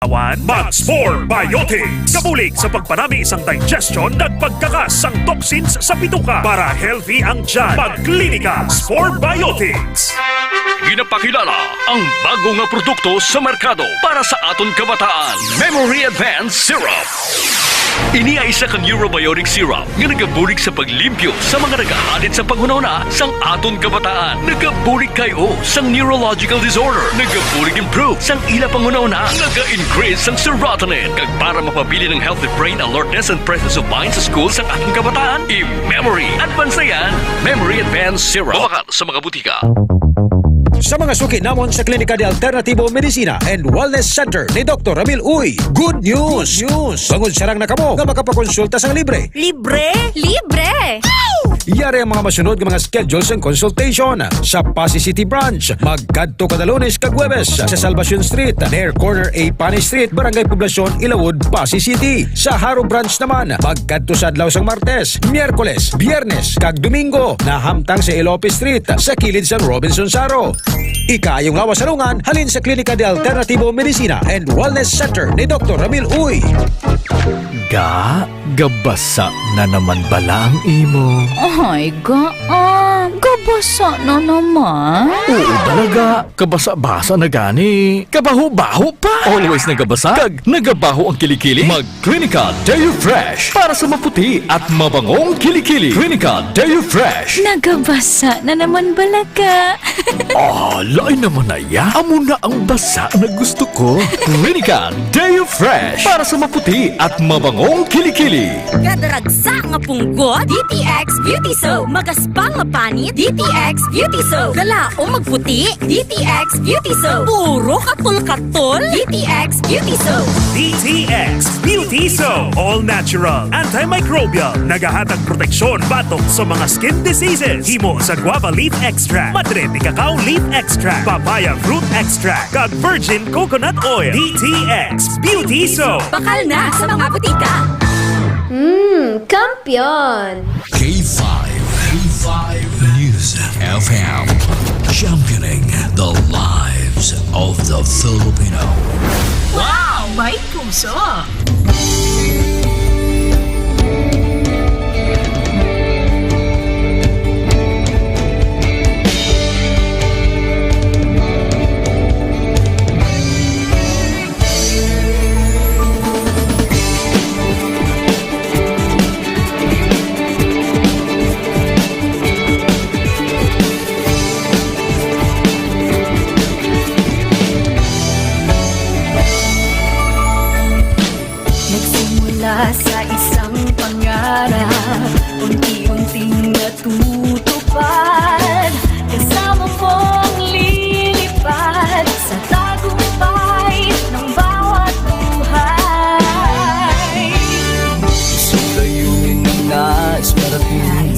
Max4 Biotics. Kabulig sa pagpanami isang digestion at pagkakas ang toxins sa bituka para healthy ang tiyan. Pagklinika, 4 Biotics. Ginapakilala ang bago nga produkto sa merkado para sa aton kabataan. Memory Advanced Syrup. Ini ay isa ka neurobiotic syrup nga nagabulig sa paglimpyo sa mga nagahalit sa panghunahuna sang aton kabataan. Nagabulig kayo sang neurological disorder. Nagabulig improve sang ila panghunahuna. Naga-increase sang serotonin. Kag para mapabili ng healthy brain alertness and presence of mind sa school sang aton kabataan. I-Memory Advance na yan. Memory Advanced Syrup. Bawakal sa mga butika. Sa mga suki namon sa Klinika de Alternativo Medicina and Wellness Center ni Dr. Ramil Uy, good news! Bangod sarang na kamo nga makapakonsulta sang libre. Libre? Libre! Yari ang mga masunod ng mga schedules and consultation sa Pasay City Branch. Magkadto kada Lunes kag Huwebes sa Salvacion Street, near corner A Panay Street, Barangay Poblacion, Ilawod, Pasay City. Sa Haro Branch naman, magkadto sa adlaw sang Martes, Miyerkules, Biyernes kag Domingo na hamtang sa Ilope Street sa kilid sa Robinson Saro. Ikayong lawas salungan halin sa Klinika de Alternativo Medicina and Wellness Center ni Dr. Ramil Uy. Gabasa na naman bala ang imo. Ay, gabasa na naman. Oo talaga, kabasa-basa na gani. Kabaho-baho pa. Always nagabasa, kag nagabaho ang kilikili. Mag-Klinika Deo Fresh para sa maputi at mabangong kilikili. Klinika Deo Fresh. Nagabasa na naman balaga. Lain naman na ya. Amo na ang basa na gusto ko. Klinika Deo Fresh para sa maputi at mabangong kilikili. Kadaragsa nga punggot, DTX Beauty Soap. Magaspang nga panit, DTX Beauty Soap. Galao magputi, DTX Beauty Soap. Puro katul-katul, DTX Beauty Soap. DTX Beauty Soap. All natural, antimicrobial, nagahatag proteksyon batok sa mga skin diseases. Himo sa guava leaf extract, madre de cacao leaf extract, papaya fruit extract, kag virgin coconut oil. DTX Beauty Soap. Bakal na sa mga butika. Kampiyon! K5 News FM, championing the lives of the Filipino. Wow! May puso! Sa isang pangarap, unti-unting natutupad. Kasama mong lilipad sa tagumpay ng bawat buhay. Isang layunin ng nais parating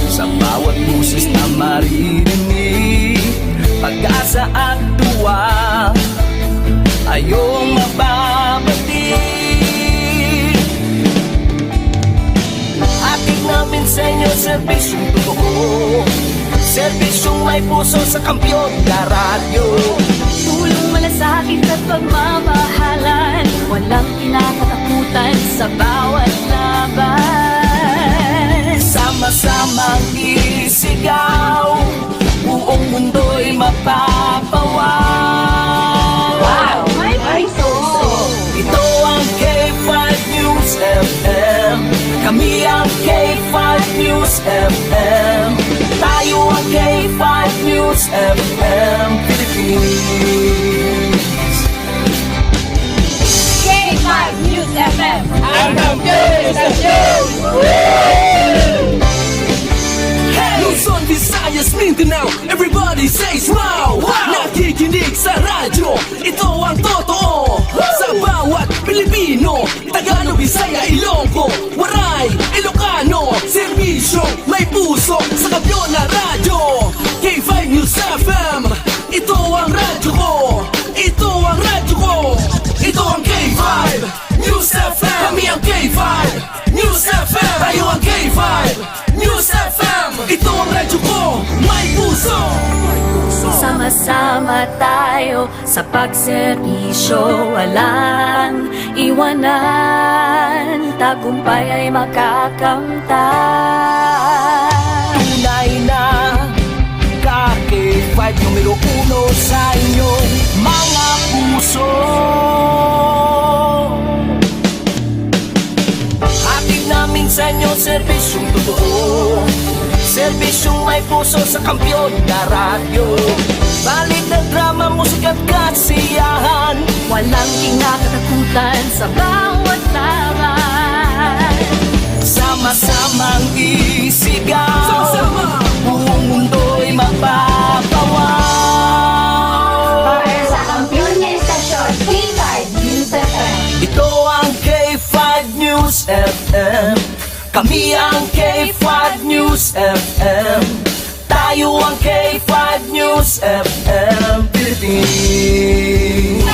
sa bawat busis na maririnig. Pag-asa at tuwa ayong mababati. Namin sa inyo, serbisyong totoo, serbisyong may puso sa Kampiyon na radyo. Tulong malasakit at pagmamahalan, walang kinakatakutan sa bawat laban. Sama-samang isigaw, buong mundo'y mapapawaw. Wow! May puso! Ito ang K5 News FM. Kami ang K5 News FM. Tayo ang K5 News FM Philippines. K5 News FM! Ang Kampiyon sa News! Luzon, Visayas, Mindanao, everybody says wow! Nakikinig sa radyo, ito ang totoo. Sa bawat Pilipino, Tagalog, Bisaya, Ilonggo, Waray, Ilocano, serbisyo, may puso sa Kampiyon na radyo. K5 News FM, ito ang radyo ko. Ito ang radyo ko. Ito ang K5 News FM. Kami ang K5 News FM. Tayo ang K5 News FM. Ito ang radyo ko. May puso. Sama-sama tayo tayo sa pagserbisyo, walang iwanan, tagumpay ay makakamtan. Tunay na K5 numero 1 sa inyong mga puso. Hatid namin sa inyo serbisyong totoo, serbisyong may puso sa kampiyon na radyo. Balik na drama, musika at kasiyahan, Walang kinakatakutan sa bawat laban. sama-samang isigaw, buong mundo'y magpapawaw. Sa kampiyon niya istasyon, K5 News FM. Ito ang K5 News FM. Kami ang K5 News FM. Tayo ang K5 News FM Philippines.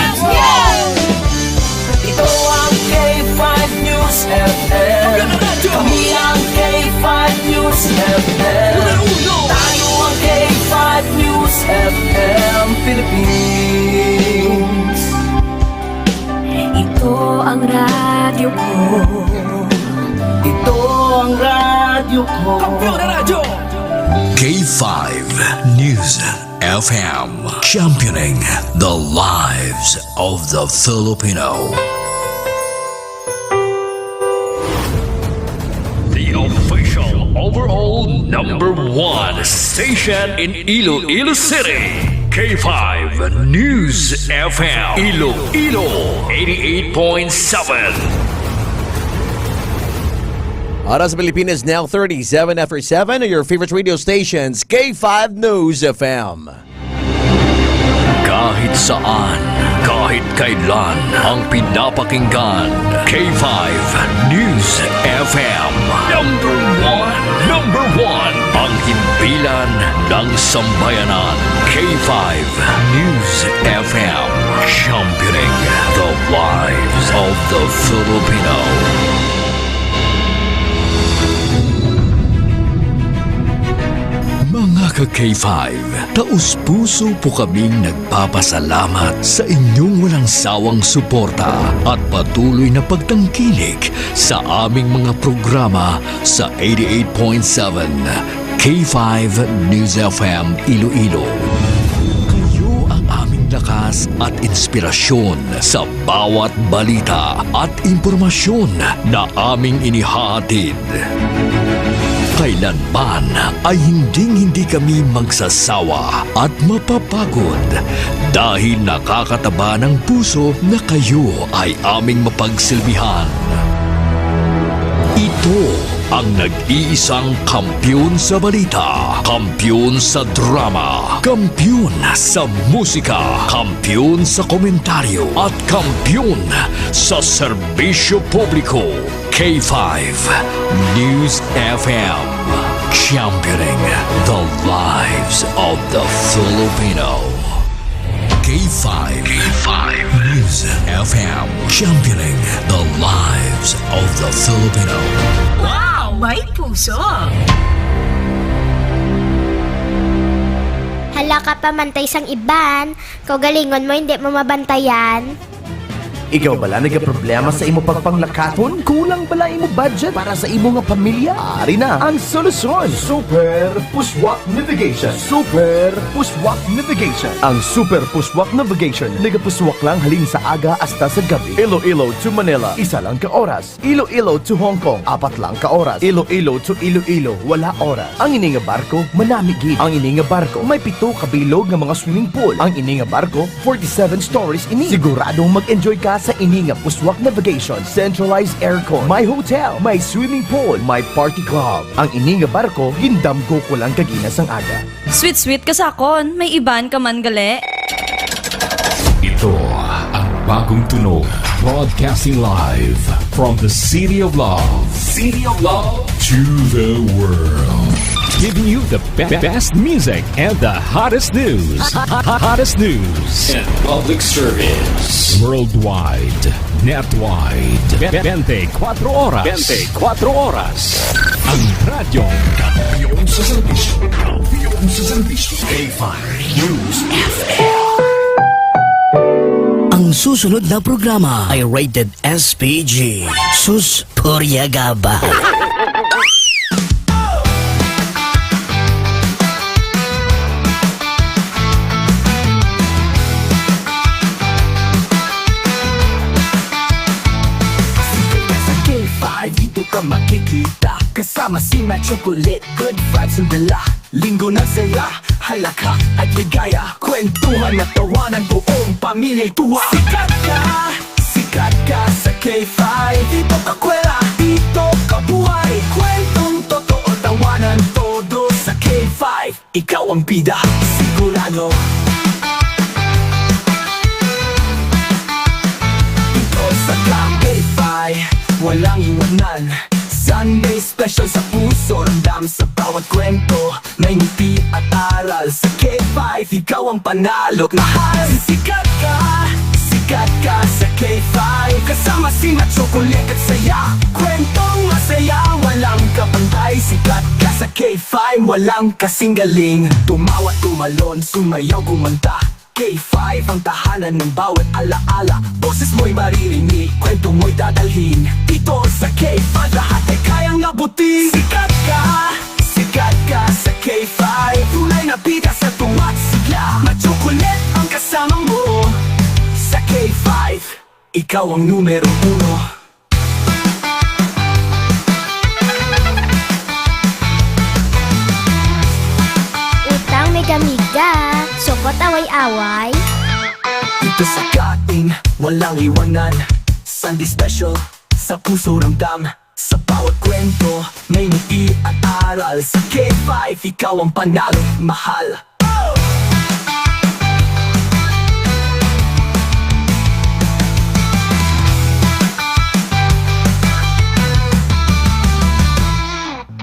Ito ang K5 News FM. Kami ang K5 News FM. Tayo ang K5 News FM Philippines. Ito ang radyo ko. Ito ang radyo ko. Kampiyon na radyo! K5 News FM, championing the lives of the Filipino. The official overall #1 station in Iloilo City. K5 News FM. Iloilo 88.7. Oras sa Pilipinas now 37 after 7 of your favorite radio stations, K5 News FM. Kahit saan, kahit kailan, ang pinapakinggan. K5 News FM. Number one, ang himpilan ng sambayanan. K5 News FM. Championing the lives of the Filipino. Mga ka-K5, taus-puso po kaming nagpapasalamat sa inyong walang sawang suporta at patuloy na pagtangkilik sa aming mga programa sa 88.7 K5 News FM Iloilo. Kayo ang aming lakas at inspirasyon sa bawat balita at impormasyon na aming inihahatid. Kailanman ay hindi kami magsasawa at mapapagod dahil nakakataba ng puso na kayo ay aming mapagsilbihan. Ito ang nag-iisang kampiyon sa balita, kampiyon sa drama, kampiyon sa musika, kampiyon sa komentaryo at kampiyon sa serbisyo publiko. K5 News FM, championing the lives of the Filipino. K5 News FM, championing the lives of the Filipino. Wow, may puso! Hala ka pa mantay sang iban, kaugalingon mo hindi mo mabantayan. Ikaw bala nagka-problema sa imo pagpanglakaton? Kulang bala imo budget para sa imo nga pamilya? Ari na ang solusyon. Super Pushwalk Navigation. Super Pushwalk Navigation. Ang Super Pushwalk Navigation nagapuswak lang halin sa aga hasta sa gabi. Iloilo to Manila, isa lang ka oras. Iloilo to Hong Kong, 4 lang ka oras. Iloilo to Iloilo, wala oras. Ang ini nga barko, manamigid. Ang ini nga barko, may 7 kabilog nga mga swimming pool. Ang ini nga barko, 47 stories ini. Siguradong mag-enjoy ka sa ini nga Pushwalk Navigation. Centralized aircon, may hotel, may swimming pool, may party club. Ang ini nga barko, gindamgo ko lang kaginas ang aga. Sweet ka sakon, may iban ka man gali. Ito ang bagong tunog. Broadcasting live from the City of Love. City of Love to the world. Giving you the best music and the hottest news. Hottest news and public service. Worldwide. Netwide. 24 oras. 24 oras. Ang radyong kampiyon sa serbisyo. Kampiyon sa serbisyo. K5 News FM. susunod na programa ay rated SPG. Sus Puryagaba. Sa K5, dito ka makikita kasama si Matt Chocolate, good vibes ang dala. Linggo na saya, halaka at ligaya. Kwentuhan at tawanan, buong pamilya'y tuwa. Sikat ka sa K5. Dito ka kwela, dito ka buhay. Kwentong totoo, tawanan todo sa K5. Ikaw ang bida, sigurado. Dito sa K5, walang iwanan. Sunday special sa puso, ramdam sa bawat kwento. May ngiti at aral sa K5. Ikaw ang panalo, mahal. Sikat ka sa K5. Kasama si Matt Chocolate at saya. Kwentong masaya, walang kapantay. Sikat ka sa K5, walang kasing galing. Tumawa, tumalon, sumayaw, gumanta. K5 ang tahanan ng bawat alaala. Boses mo'y maririnig, kwento mo'y dadalhin. Dito sa K5, lahat ay kayang abutin. Sikat ka sa K5. Tunay na bida sa tuwat sigla. Machocolate ang kasama mo. Sa K5, ikaw ang numero 1. Utang mega-miga, sukot away-away. Dito sa kating, walang iwanan. Sunday special, sa puso ramdam. Sa bawat kwento, may ngiti at aral. Sa K5, ikaw ang panalo, mahal.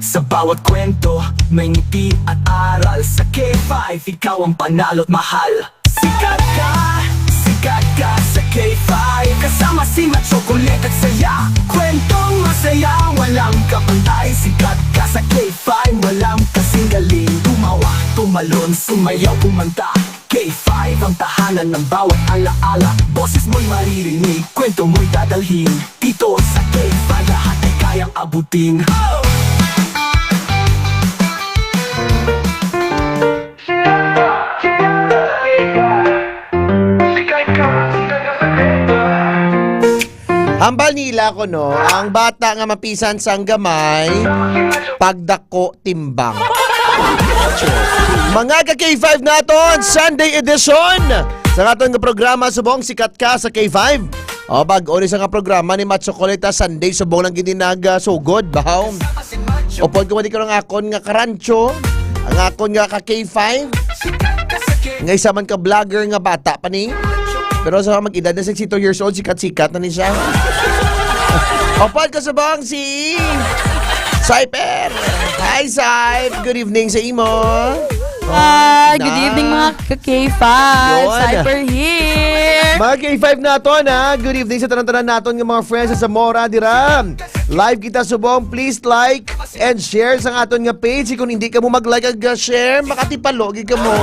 Sa bawat kwento, may ngiti at aral. Sa K5, ikaw ang panalo at mahal. Sikat ka sa K5. Kasama si Matt Chocolate at saya. Kwentong masaya, walang kapantay. Sikat ka sa K5, walang kasing galing. Tumawa, tumalon, sumayaw, kumanta. K5 ang tahanan ng bawat alaala. Boses mo'y maririnig, kwento mo'y dadalhin. Dito sa K5, lahat ay kayang abutin. Hambal nila ko no, ang bata nga mapisan sang gamay, pagdako timbang. Mga ka-K5 naton, Sunday edition sa aton nga programa subong sikat ka sa K5. O bag-o ni sa nga programa ni Matt Chocolate Sunday subong lang gid nagsugod bahaw. O pod ko ko ng akon nga karancho, ang akon nga ka-K5. Nga isa man ka vlogger nga bata pa ni. Pero sa mag-edad na 62 years old, sikat-sikat na ni siya. Opal ka sa bang si Cyper. Hi, Cype. Good evening sa imo. Hi, good evening mga ka-K5. Yun. Cyper here. Mga K5 naton ha. Good evening sa tanan-tanan naton ng mga friends sa Zamora dira. Live kita subong. Please like and share sa aton nga page. Kung hindi ka mo mag-like ag share, makatipalogi ka mo.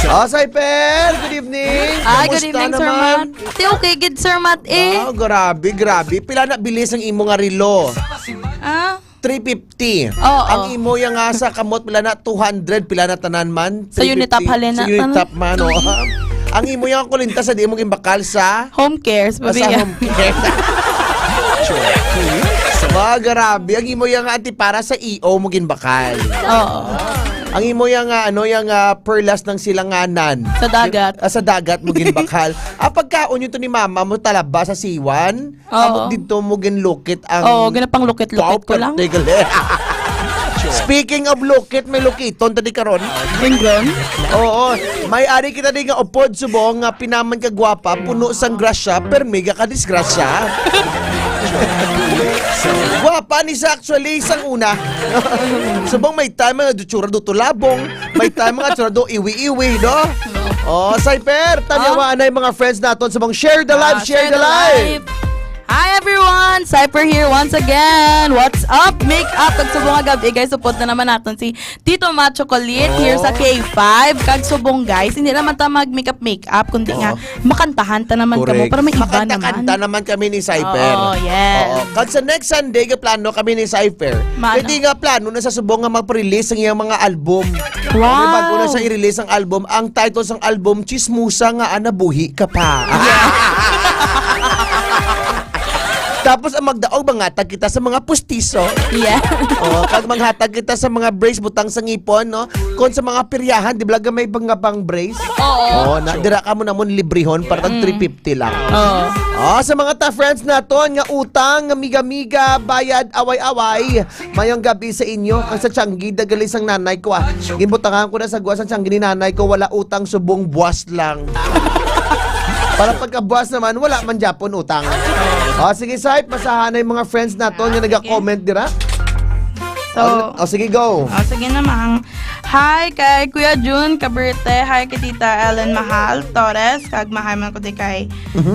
Cyper, good evening. Good evening, Sir Matt. Okay, good, Sir Matt, Oh, grabe. Pila na bilis ang imo nga relo? 350. Ang imo yang nga sa kamot pila na 200, pila na tanan man? Sa Unitap halina. Sa Unitap man, Ang imo yang kulinta sa di mo gimbakal sa Home care, sa home care. Grabe. Ang imo yang antipara sa EO mo ginbakal. Ang imo yang perlas ng silanganan. Sa dagat. Sa dagat mo ginbakal. Pagkaon yun to ni mama mo talaba sa siwan. Dito mo ginlukit ang... ganapang lukit-lukit ko lang. Speaking of lukit, may lukiton tadi karon. Ingron? Oo. May ari kita di nga upod subong nga pinaman ka gwapa, puno sang grasya, per mega ka disgrasya. Gwapa ni sa actually isang una. Subong may time mga dutsura do tulabong, may time mga tsura do iwi-iwi, no? Cyper, tanyawa na yung mga friends naton subong share the live, share the live. Hi everyone! Cypher here once again. What's up? Make-up. Kagsubong nga gabi guys. Support na naman natin si Tito Matt Chocolate here sa K5. Kagsubong guys. Hindi naman ta mag-make-up kundi nga makantahan ta naman kamo para may iba naman. Makanta naman kami ni Cypher. Oo, yes. Kag sa next Sunday, plano kami ni Cypher. Hindi nga plano na sa subong nga mag-release ang iyang mga album. Wow. May bago na siya i-release ang album. Ang title sang album, Chismusa nga anabuhi ka pa. Tapos ang magdaog manghatag kita sa mga pustiso. Yeah. Kag manghatag kita sa mga brace butang sa ngipon, no? Kon sa mga piryahan, di ba may bang brace? Oo. Na dira ka mo namon librehon para tag 350 lang. Oo. Sa mga friends naton nga utang, nga miga-miga, bayad, away-away. Mayong gabi sa inyo kag sa Tianggi dagali sang nanay ko. Ginbutangan ko na sa guwas sa Tianggi ni nanay ko, wala utang subong buwas lang. Para pagkabuwas naman, wala man Japon utang. Sige, Saip, masahan na yung mga friends nato nga nag-comment dira. So, sige, go. Sige naman. Hi kay Kuya Jun Caberte. Hi kay Tita Ellen Mahal Torres. Kag mahay man ko di kay...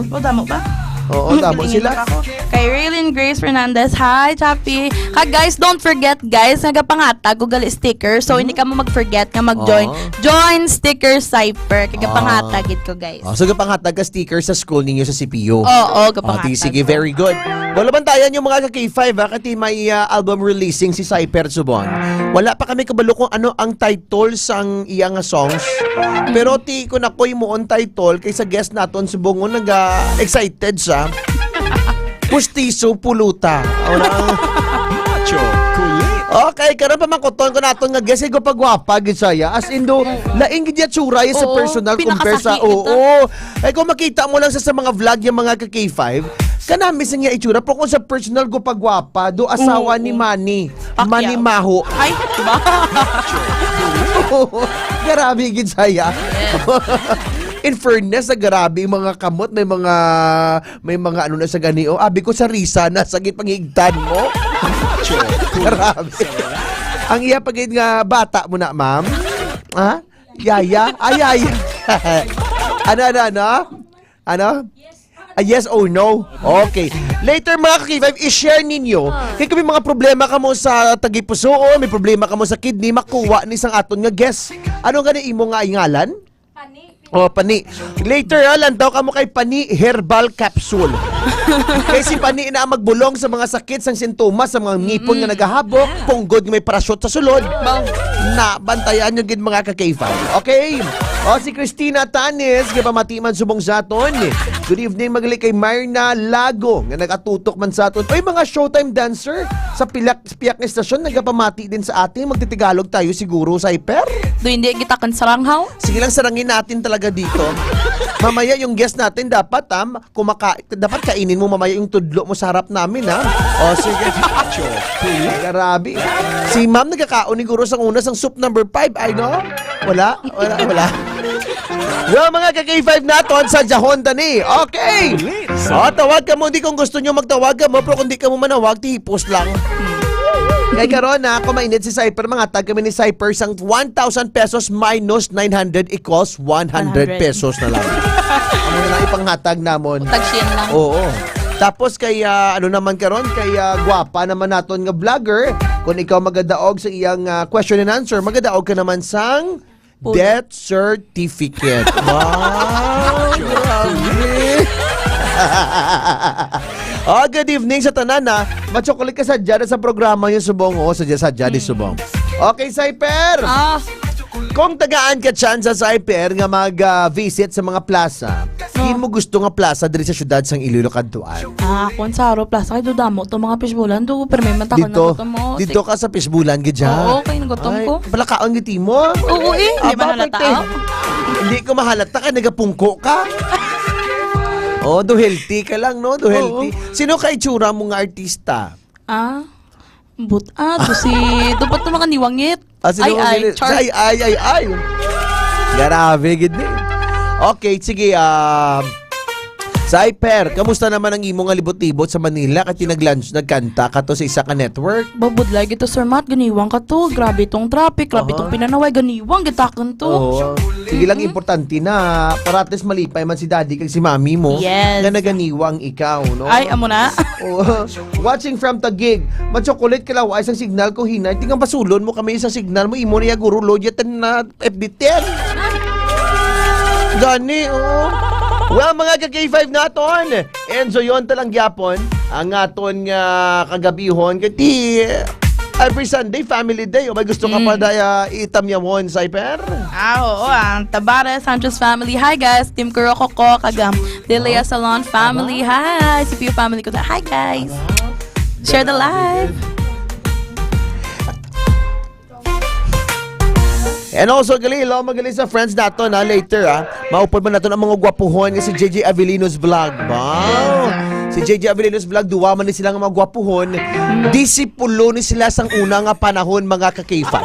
damo ba? Oo, damo sila. Kay Raylene Grace Fernandez. Hi, Chappy. Kag guys, don't forget guys, nagapangatag Google sticker. So, hindi ka mo mag-forget nga mag-join. Join sticker Cypher. Kagapangatag it ko guys. So, gapanghatag ka sticker sa school ninyo sa CPU. Oo, gapangatag. Sige, very good. Wala bantayan yung mga ka-K5 kasi may album releasing si Cypher Subon. Wala pa kami kabalo kung ano ang title sang iyang songs. Pero ti ko na ko'y mo on title kaysa guest naton subongon nag-excited siya. Pustiso puluta. Okay, karon pa makuton ko naton nga guess ko pagwapa gid saya. As in do laing gid ya tsura sa personal compare sa Ay kung makita mo lang sa mga vlog yung mga ka-K5, kanami sa niya itsura pero kung sa personal ko pagwapa do asawa ni Manny Maho. Ay, diba? Grabe gid saya. In fairness, grabe yung mga kamot, may mga ano na sa ganio. Abi ko sa risa na sagit pangigtan mo. Grabe. Ang iya pagid nga bata mo na, ma'am. Ha? Yaya? Yaya. Ano? Yes or no? Okay. Later mga ka-K5, i-share ninyo. Kaya kami mga problema ka mo sa tagipuso o may problema ka mo sa kidney, makuha ni sang aton nga guest. Ano nga imo nga ingalan? Pani. Later, lantaw ka mo kay Pani Herbal Capsule. Kay si Pani na magbulong sa mga sakit sang sintomas sa mga ngipon nga nagahabok, punggod nga may parasot sa sulod. Na, bantayan yung gid mga ka-K5. Okay? Si Christina Tanis, kaya pamatiman subong sa aton. Good evening, magali kay Myrna Lago, nga nagatutok man sa aton. Oy, mga showtime dancer sa piyak na estasyon, nagapamati din sa atin. Magtitigalog tayo siguro, Cypher. Do hindi kita kan saranghaw? Sige lang, sarangin natin talaga dito. Mamaya yung guest natin dapat dapat kainin mo mamaya yung tudlo mo sa harap namin ha. Sige. Grabe. Si ma'am nagkakaon ni Guro sang una sang soup number 5. Ay no? Wala. Yung mga ka-K5 naton sa Jahon tani. Okay. Tawag ka mo. Hindi kung gusto nyo magtawag ka mo. Pero kung di ka mo manawag, tihipos lang. Kaya karon kumainit si Cypher, mga tag kami ni Cypher sang 1,000 pesos minus 900 equals 100 pesos na lang. Ano na ipanghatag namon? Tag-shin lang. Oo. Tapos kaya naman karon kaya gwapa naman naton nga vlogger. Kung ikaw magadaog sa iyang question and answer, magadaog ka naman sang death certificate. Wow! Grabe! Good evening sa tanan na. Machokolit ka sa dyan sa programa yung subong. Sa dyan di subong. Okay, Cypher! Kung tagaan ka chance sa Cypher nga mag-visit sa mga plaza, hindi mo gusto nga plaza diri sa syudad sang Iloilo Kantuan. Kung sa Aro Plaza, kay dudamo to mga fishbulan. Pero may matakon na gutom mo. Dito ka sa fishbulan, gidya. Oo, kay nagutom ko. Balakaon giti mo. Oo, hindi mahalata. Hindi ko mahalata ka, nagapungko ka. Do healthy ka lang, no? Do healthy. Sino ka itsura mo nga artista? Dapat to mga niwangit. Ay. Grabe, gid ni. Okay, sige. Cyper, kamusta naman ang imong libot-libot sa Manila kati nagkanta ka to sa isa ka network? Babudlay gito Sir Matt, ganiwang ka to. Grabe itong traffic, grabe itong pinanaway, ganiwang gitakan to. Oo. Sige lang, importante na para at least malipay man si daddy kag si mami mo. Yes. Na naganiwang ikaw, no? Ay, amo na. Oo. Watching from Taguig. Machocolate ka lang, isang signal ko hinay. Tingnan basulon mo kami sa signal mo. Imo niya guro load yatan na FB10. Gani, oh. Well, mga ka-K5 naton, enjoyon talang gyapon ang aton nga kagabihon kati every Sunday family day o may gusto ka pa daya itamyamon Cyper? Oo, ang Tabares Sanchez family. Hi guys, Team Kuroko ko, kagam Delia Salon family. Hi, CPU family ko. Hi guys. Share the live. And also, magaling sa friends nato na later maupod man nato ang mga gwapuhon nga si JJ Avelinos Vlog. Wow! Si JJ Avelinos Vlog, duwa man ni sila nga mga gwapuhon. Disipulo ni sila sang una nga panahon mga ka-K5.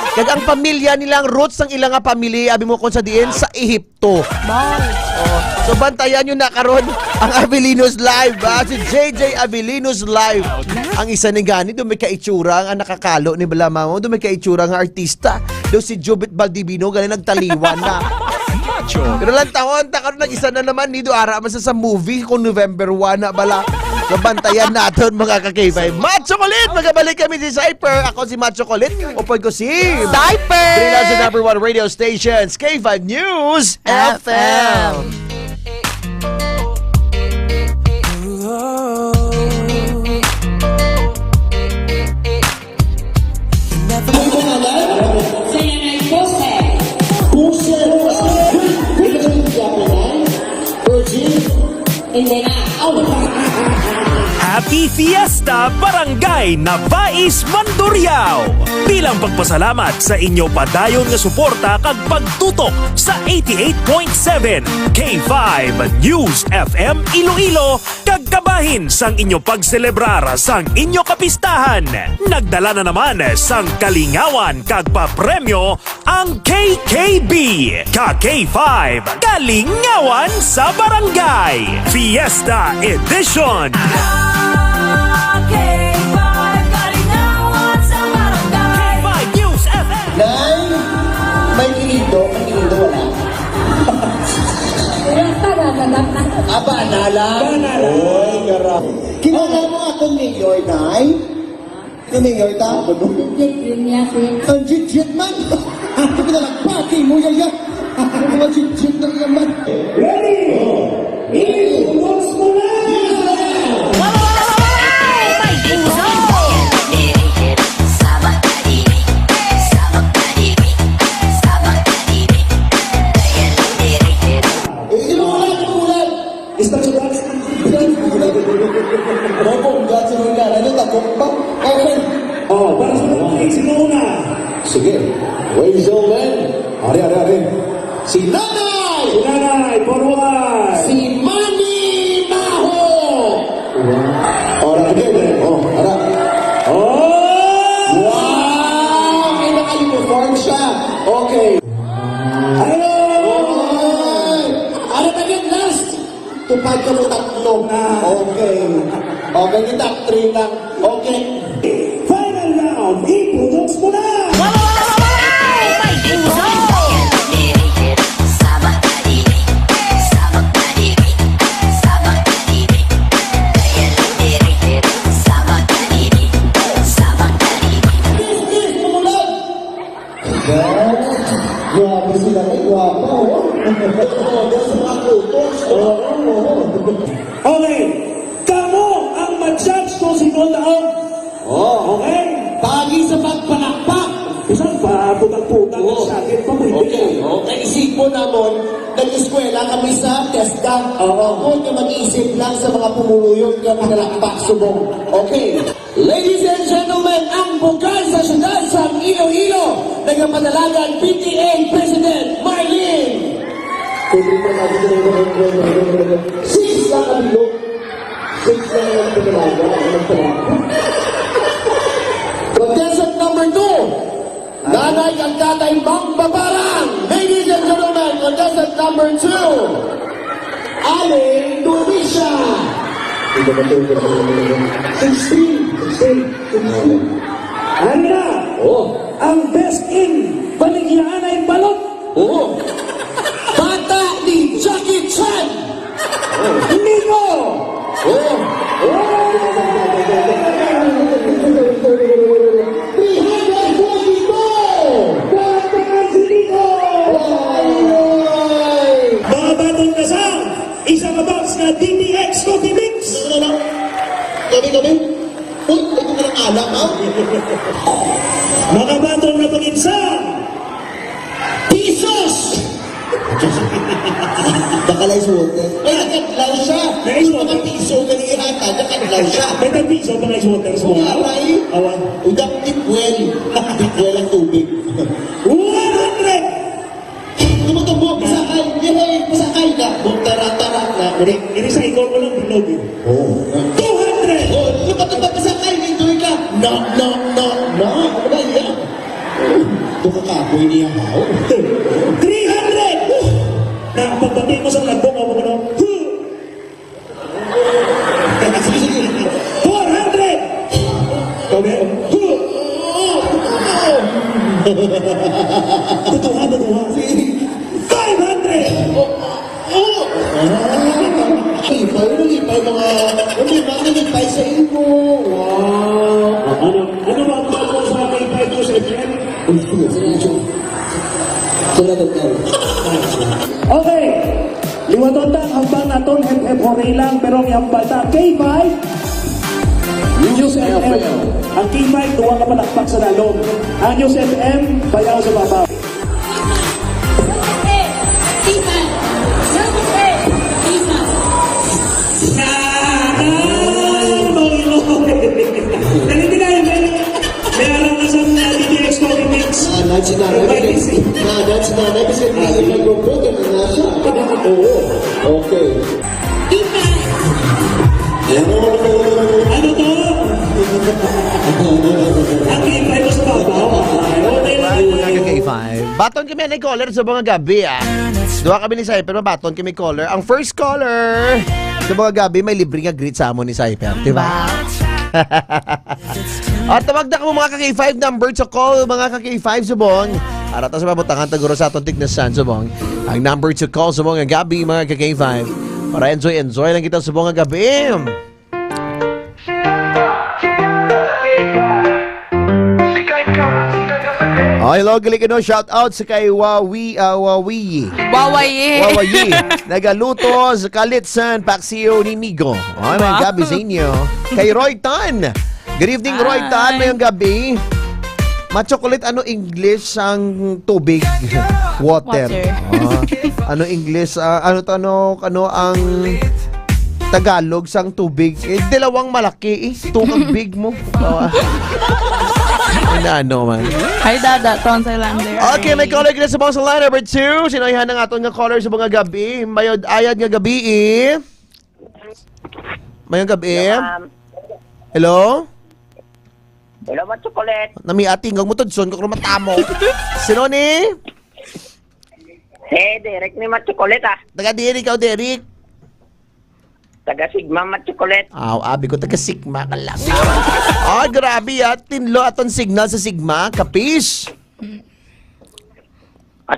Kag ang pamilya nilang roots ng ilang nga pamilya, abi mo kung sa diin, sa Ehipto. Oh, so bantayan nyo na karon ang Avelinos Live, si JJ Avelinos Live. Ang isa ni gani, doon may kaitsura ang nakakalo ni Balamamo, doon may kaitsura ang artista. Doon si Jubit Baldivino, gani nagtaliwan na. Pero lang taon, karon nag-isa na naman, nido ara man sa movie kung November 1 na bala. So bantayan natin mga ka-K5. Machocolate! Magabalik kami si Cyper. Ako si Machocolate. Upod ko si Cyper! Trinidad's number 1 radio stations, K5 News FM. Happy Fiesta Barangay Navais Mandurriao! Bilang pagpasalamat sa inyo padayon nga suporta kag pagtutok sa 88.7 K5 News FM Iloilo kag kabahin sang inyo pagselebrar sang inyo kapistahan. Nagdala na naman sang kalingawan kag papremyo ang KKB. Ka-K5 Kalingawan sa Barangay Fiesta Edition. Nay, may kinido, wala. Aba, nala? Oy, garap. Kilala mo akong mayor, Nay? Yung mayor ta? Ang jit-jit man. Ito ka nalang pati mo, yaya. Mga jit-jit na naman. Ready? Iwas mo na! Oh, para sa mga sino una? Sige. Ladies and gentlemen, ari. Si Nanay! Si Nanay, forward! Si Manny Maho! Ora, again. Oh, ara. Oh! Wow! May naka-uniform siya. Okay. Hello! Ano ba yun last? Tupad ka mo tatlo. Okay. Okay, yung top 3 lang. Okay. Final round, iputos mo na! Grabe sila kay guwapa, oh. Okay, kamo ang ma-judge kung sino taon. Oh, okay? Pagi sa pagpanakpak. Isang pa, putang-putang sa akin pa mo. Okay. Naisip mo naman, nag-eskwela kami sa TESDA. Huwag ka mag-iisip lang sa mga pumuluyong ka pinalakpak subong. Okay. Ladies and gentlemen, ang bukal sa syudad sa Iloilo, nagpapadalagan PTA President Marlene. Six lang ang bilog. Six lang ang pinalaga. Contestant number 2. Nanay ang tatay Mang Babarang. Ladies and gentlemen, contestant number 2. Aling Dumis. Ano na? Ang best in baligyan ay balot. Bata ni Jackie Chan! Nico! Mga batong kasang, isang box na DTX Coffee Mix. Gabi? Uy, ito ka ng alak, ha? Mga batong na pag-insang, Pisos! Nakalay sa water. Ay, nakadlaw siya. Nice Mga water. piso kanihata, nakadlaw siya. may tagpiso pa nice water sa mga. Aray, Awan. udak tipwel. Tipwel ang tubig. 100! Tumutubo, pasakay. Yay, pasakay na. Bugtara-tara na. Ini sa ikon mo lang bilog. 200! Oh, lupa-tupa pasakay. Nindoy ka. No. Ano ba yan? Ito kakaboy niya, ha? 300! Na pagbati mo sa lagbong o ano? 400! Okay? Tutuha. 500! Lipay mga nalipay sa imo. Wow. Ano ba ang bago sa aking 5 to 7? Okay. Liwatondang hambang naton hep hori lang pero ang bata K5 News FM. Ang K5 tuwa ka palakpak sa lalong. Ang News FM bayaw sa babaw. May alam na sa DTX Coffee Mix. That's not kasi mag-go-go na siya. Oo. Okay. Ano to? Ang K5 mo sa babaw. Mga K5. Baton kami na caller sa mga gabi, Duha kami ni Cyper, baton kami caller. Ang first caller sa mga gabi, may libre nga greet sa amon ni Cyper. Diba? At tawag na ka mo mga ka-K5 number to call, mga ka-K5 subong. Arata sa mabutangan taguro sa atong tignasan subong. Ang number to call subong nga gabi, mga ka-K5. Para enjoy lang kita subong nga gabi. Oh, hello, galing shout out sa kay Wawayi. Nagaluto sa Kalitsan, Paksiyo ni Migo. Oh, may gabi sa inyo. Kay Roy Tan. Good evening, Roy Tan. Mayong gabi. Ma-chocolate, ano English ang tubig? Water. Ano English? Ano ang Tagalog sang tubig? Dalawang malaki. Tukang big mo. Ano man. Hi, Dada. Tonsay lang there. Okay, may caller kita sa mga sa line number 2. Sinayihan ng aton nga caller sa mga gabi. Mayod ayad nga gabi Mayong gabi Hello? Hello, chocolate. Nami ating ang mutudson kung matamo. Sino ni? Hey, Derek ni chocolate Taga Derek, ikaw Derek. Taga Sigma chocolate. Abi ko taga Sigma ka lang. Grabe tinlo aton signal sa Sigma. Kapis?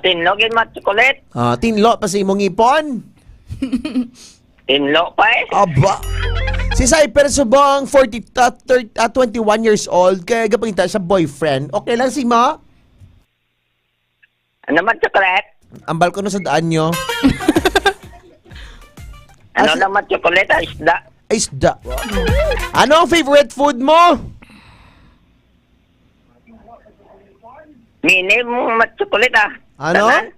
Tinlo gin chocolate. Tinlo pa sa imong ipon. Tinlo pa Aba. Si Cyper subong 21 years old kaya gapangita sa boyfriend. Okay lang si Ma? Ano chocolate? Ambal ko na sa daan nyo. Ano naman chocolate? Isda. Isda. Ano ang favorite food mo? Mini mo chocolate Ano? Tanan?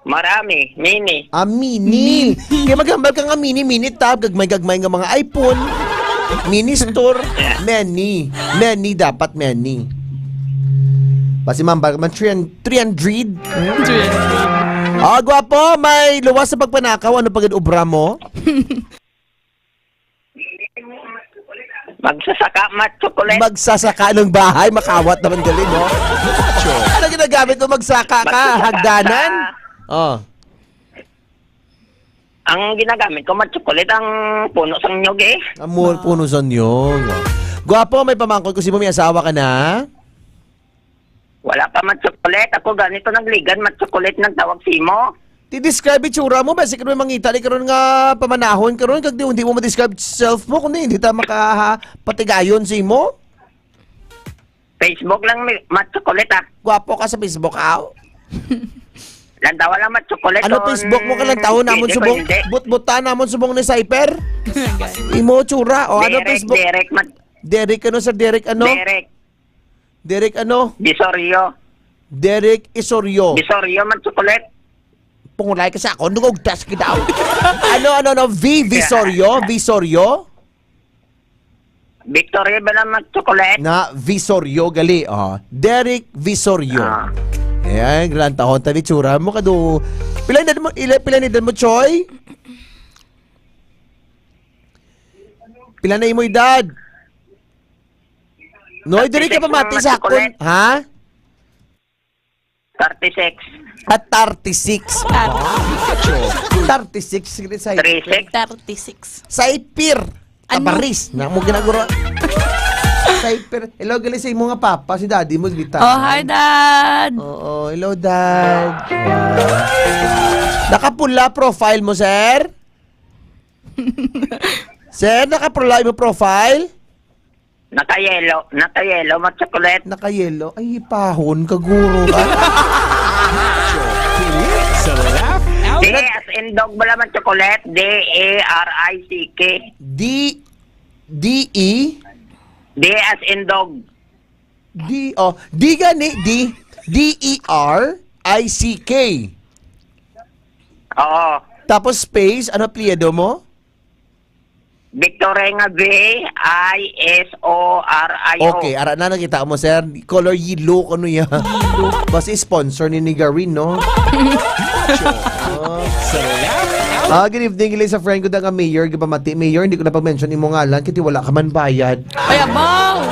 Marami. Mini. Mini. Kaya magambal ka nga mini tab. Gagmay nga mga iPhone. Mini store. Many dapat many. Basi mambal man 300. Gwapo. May luwas sa pagpanakaw. Ano pagod obra mo? Magsasaka chocolate. Magsasaka ng bahay. Makawat naman galing, no? Ano ginagamit mo magsaka ka? Hagdanan? Ang ginagamit ko, mat chocolate, ang puno sang nyog eh. Amor, puno sa niyog. Gwapo, may pamangkot ko si mo, may asawa ka na? Wala pa mat chocolate. Ako ganito nagligan, mat chocolate nagtawag si mo. Ti-describe itsura mo, basi ka mangita, di karon nga pamanahon karon kag di mo ma-describe self mo, kundi hindi ta makapatigayon si mo. Facebook lang may mat chocolate ah. Gwapo ka sa Facebook, aw. Lantawa lang mat chocolate. Ano Facebook mo ka lang taon namon subong? But-buta namon subong ni Cyper? Imo tsura o ano Facebook? Derek mat. Derek ano sa Derek ano? Derek ano? Bisorio. Derek Isorio. Bisorio mat chocolate. Pungulay ka sa ako, nugugtas kita. ano, Visorio? Visorio? Victoria ba lang mat chocolate? Na Visorio gali, Derek Visorio. Ayan, grand tahon tabi tsura mo kado. Pila ni mo, Choy? Pila na imo edad? Noy, diri ka pa mati sa akon, ha? 36. At 36. 36 sa 36. Saipir. Tabaris. Na mo ginaguro. Saipir. Hello, gali sa imo nga papa. Si daddy mo gita. Oh, hi, Dad. Oo, hello, Dad. Nakapula profile mo, sir? Sir, nakapula mo profile? Naka-yellow, mat chocolate. Naka-yellow? Ay, pahon, kaguro ka. D as in dog bala mat chocolate. D-A-R-I-C-K. D-E? D as in dog. D gani, D-E-R-I-C-K. Oo. Tapos space, ano pliedo mo? Victoria nga V-I-S-O-R-I-O. Okay, ara na nakita mo, sir. Color yellow, ano yan? Basta sponsor ni Nigarin, no? Good evening, ilay sa friend ko nga mayor, gipamati. Mayor, hindi ko na pag-mention imo ngalan, kiti wala ka man bayad. Ay, abaw!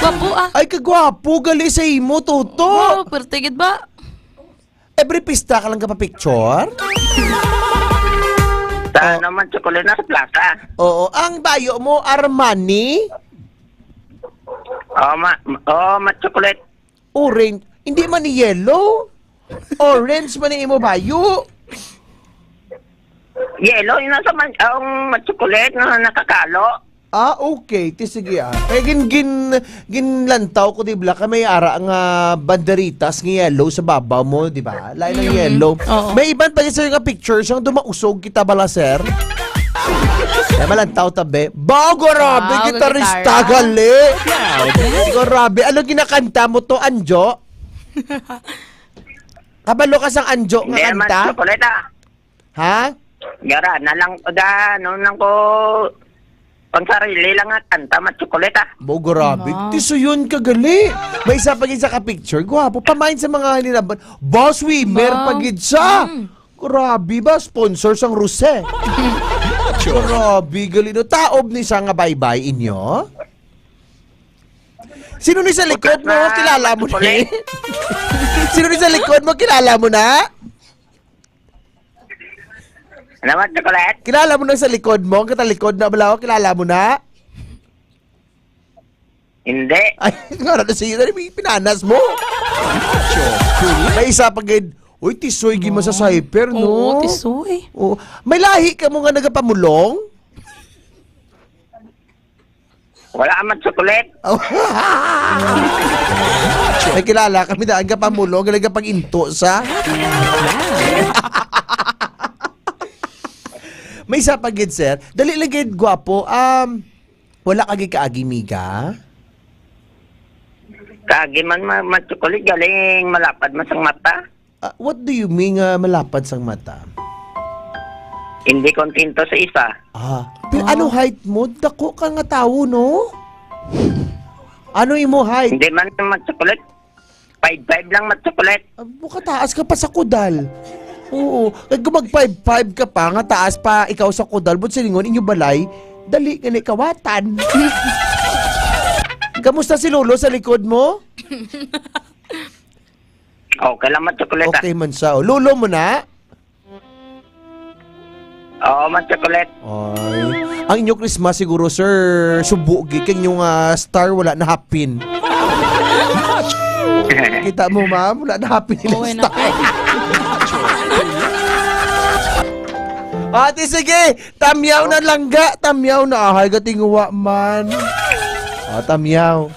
Gwapo ah. Ay, kagwapo, gali sa imo, toto. Oh, pero tigid ba? Every pista ka lang ka pa-picture? Saan naman chocolate na sa plaza? Oo, ang bayo mo, Armani? Mat chocolate. Orange. Hindi man ni yellow. Orange man ni imo bayo. Yellow, yun nasa ang mat chocolate na nakakalo. Okay. Sige ginlantaw ko, di ba? May ara nga banderitas ng yellow sa babaw mo, di ba? Lain ng yellow. May iban pa sir nga pictures yung dumausog kita bala, sir. Ay, malantaw tabi. Grabe, gitarista gali. Grabe. Ano ginakanta mo to, Anjo? Kabalo ka sang Anjo nga kanta? Mat chocolate Ha? Gara, nalang nang ko pang sarili lang nga kanta, mat chocolate Grabe. Tiso yun kagali. May isa pagid sa ka-picture. Gwapo. Pamain sa mga ninaban. Boss swimmer pagid siya. Grabe ba? Sponsor sang Ruse. Grabe. Galino. Taob ni siya nga bye-bye inyo. Sino ni sa likod mo? Kilala mo na? Sino ni sa likod mo? Kilala mo na? Ano mat chocolate? Kilala mo na sa likod mo? Katalikod na balaw? Kilala mo na? Hindi. Ay, nga na siya na pinanas mo. May isa pagid. Uy, tisoy mo sa cyper, no? Oo, tisoy. Oo. May lahi ka mo nga nagapamulong? Wala mat chocolate. May kilala kami daan ka pamulong, galang ka pag-into sa. May isa pagid, sir. Dali lagid, gwapo. Wala kagi kaagi, miga? Kaagi man mat chocolate, galing malapad masang mata. What do you mean malapad sang mata? Hindi kontento sa isa. Pero ano height mo? Dako ka nga tao, no? Ano imo height? Hindi man mat chocolate. 5'5" lang mat chocolate. Buka taas ka pa sa kudal. Oo. Kung mag 5'5" ka pa, nga taas pa ikaw sa kudal, but silingon inyo balay, dali ka na ikawatan. Kamusta si Lolo sa likod mo? Okay lang mat chocolate. Okay man siya. Lolo mo na? Oo, chocolate. Ay. Ang inyo Christmas siguro, sir, subo kay yung star wala na hapin. Kita mo, ma'am, wala na hapin nila star. Ate, sige, tamyaw na langga, tamyaw na ahay gatinguwa man. Tamyaw.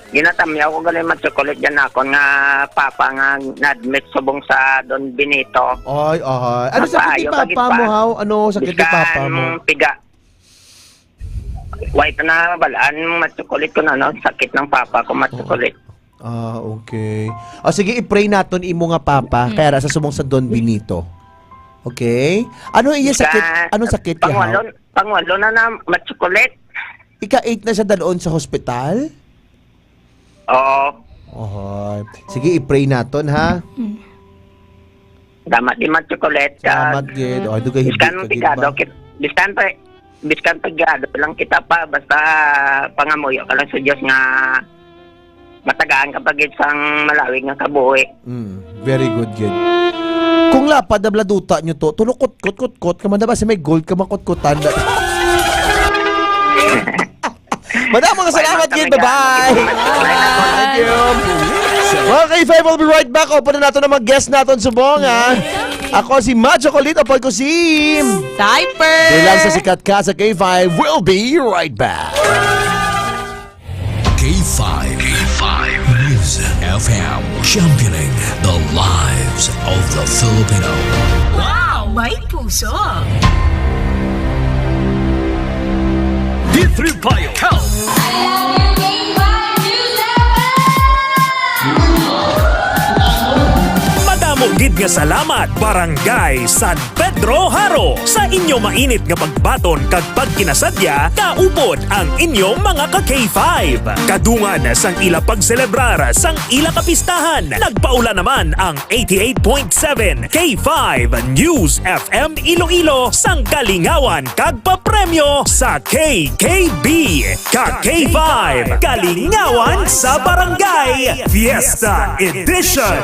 Ginatamyaw ko galing chocolate dyan ako nga papa nga na-admit subong sa Don Benito. Ay. Ano sakit ni papa mo, haw? Ano sakit ni papa mo? Piga. White na balaan, chocolate ko na, no? Sakit ng papa ko, chocolate. Okay. Sige, i-pray naton imo nga papa, kaya sa subong sa Don Benito. Okay? Ano iya sakit? Anong sakit niya? Pangwalo na chocolate. Ika-8 na siya dalon sa hospital? Oo. Sige, i-pray naton, ha? Damat di chocolate. Damat gid. Dugay biskan pigado kit. Biskan pigado lang kita pa basta pangamuyo ka lang sa Dios nga matagaan ka pagid sang malawig nga kabuhi. Very good, gid. Kung lapad na bladuta nyo to, tulukot kot kamanda ba sa may gold ka makot-kotan. Madam, mga salamat, gid. Bye-bye. Thank you. Well, K5, we'll be right back. Open na natin ang mga guest natin subong, ha? Ako si Macho Chocolate, apod ko si Cyper. Bilang sa sikat ka sa K5, we'll be right back. K5 News FM, championing the lives of the Filipino. Wow! May puso! D3 Bio Health. Madamo gid nga salamat Barangay San Pedro Haro sa inyo mainit nga pagbaton kag pagkinasadya kaupod ang inyong mga ka-K5. Kadungan sang ila pagselebrar sang ila kapistahan. Nagpaula naman ang 88.7 K5 News FM Iloilo sang kalingawan kag papremyo sa KKB. Ka-K5 Kalingawan sa Barangay Fiesta Edition.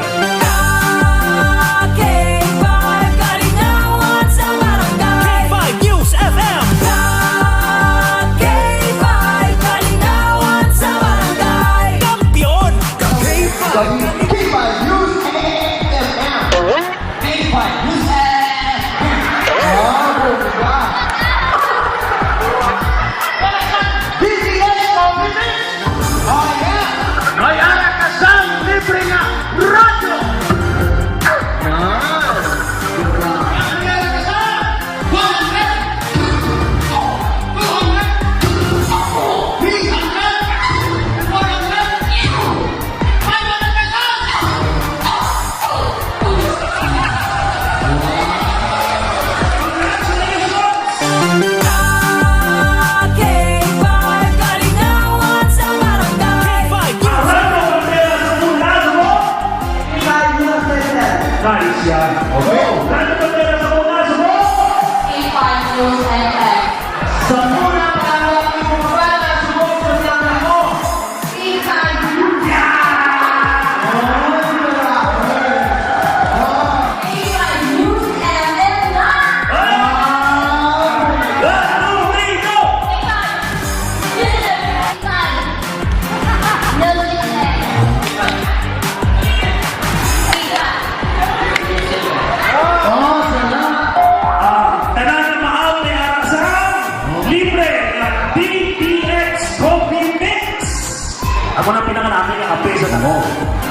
Ako na pinangalaki ng kape sa tamo.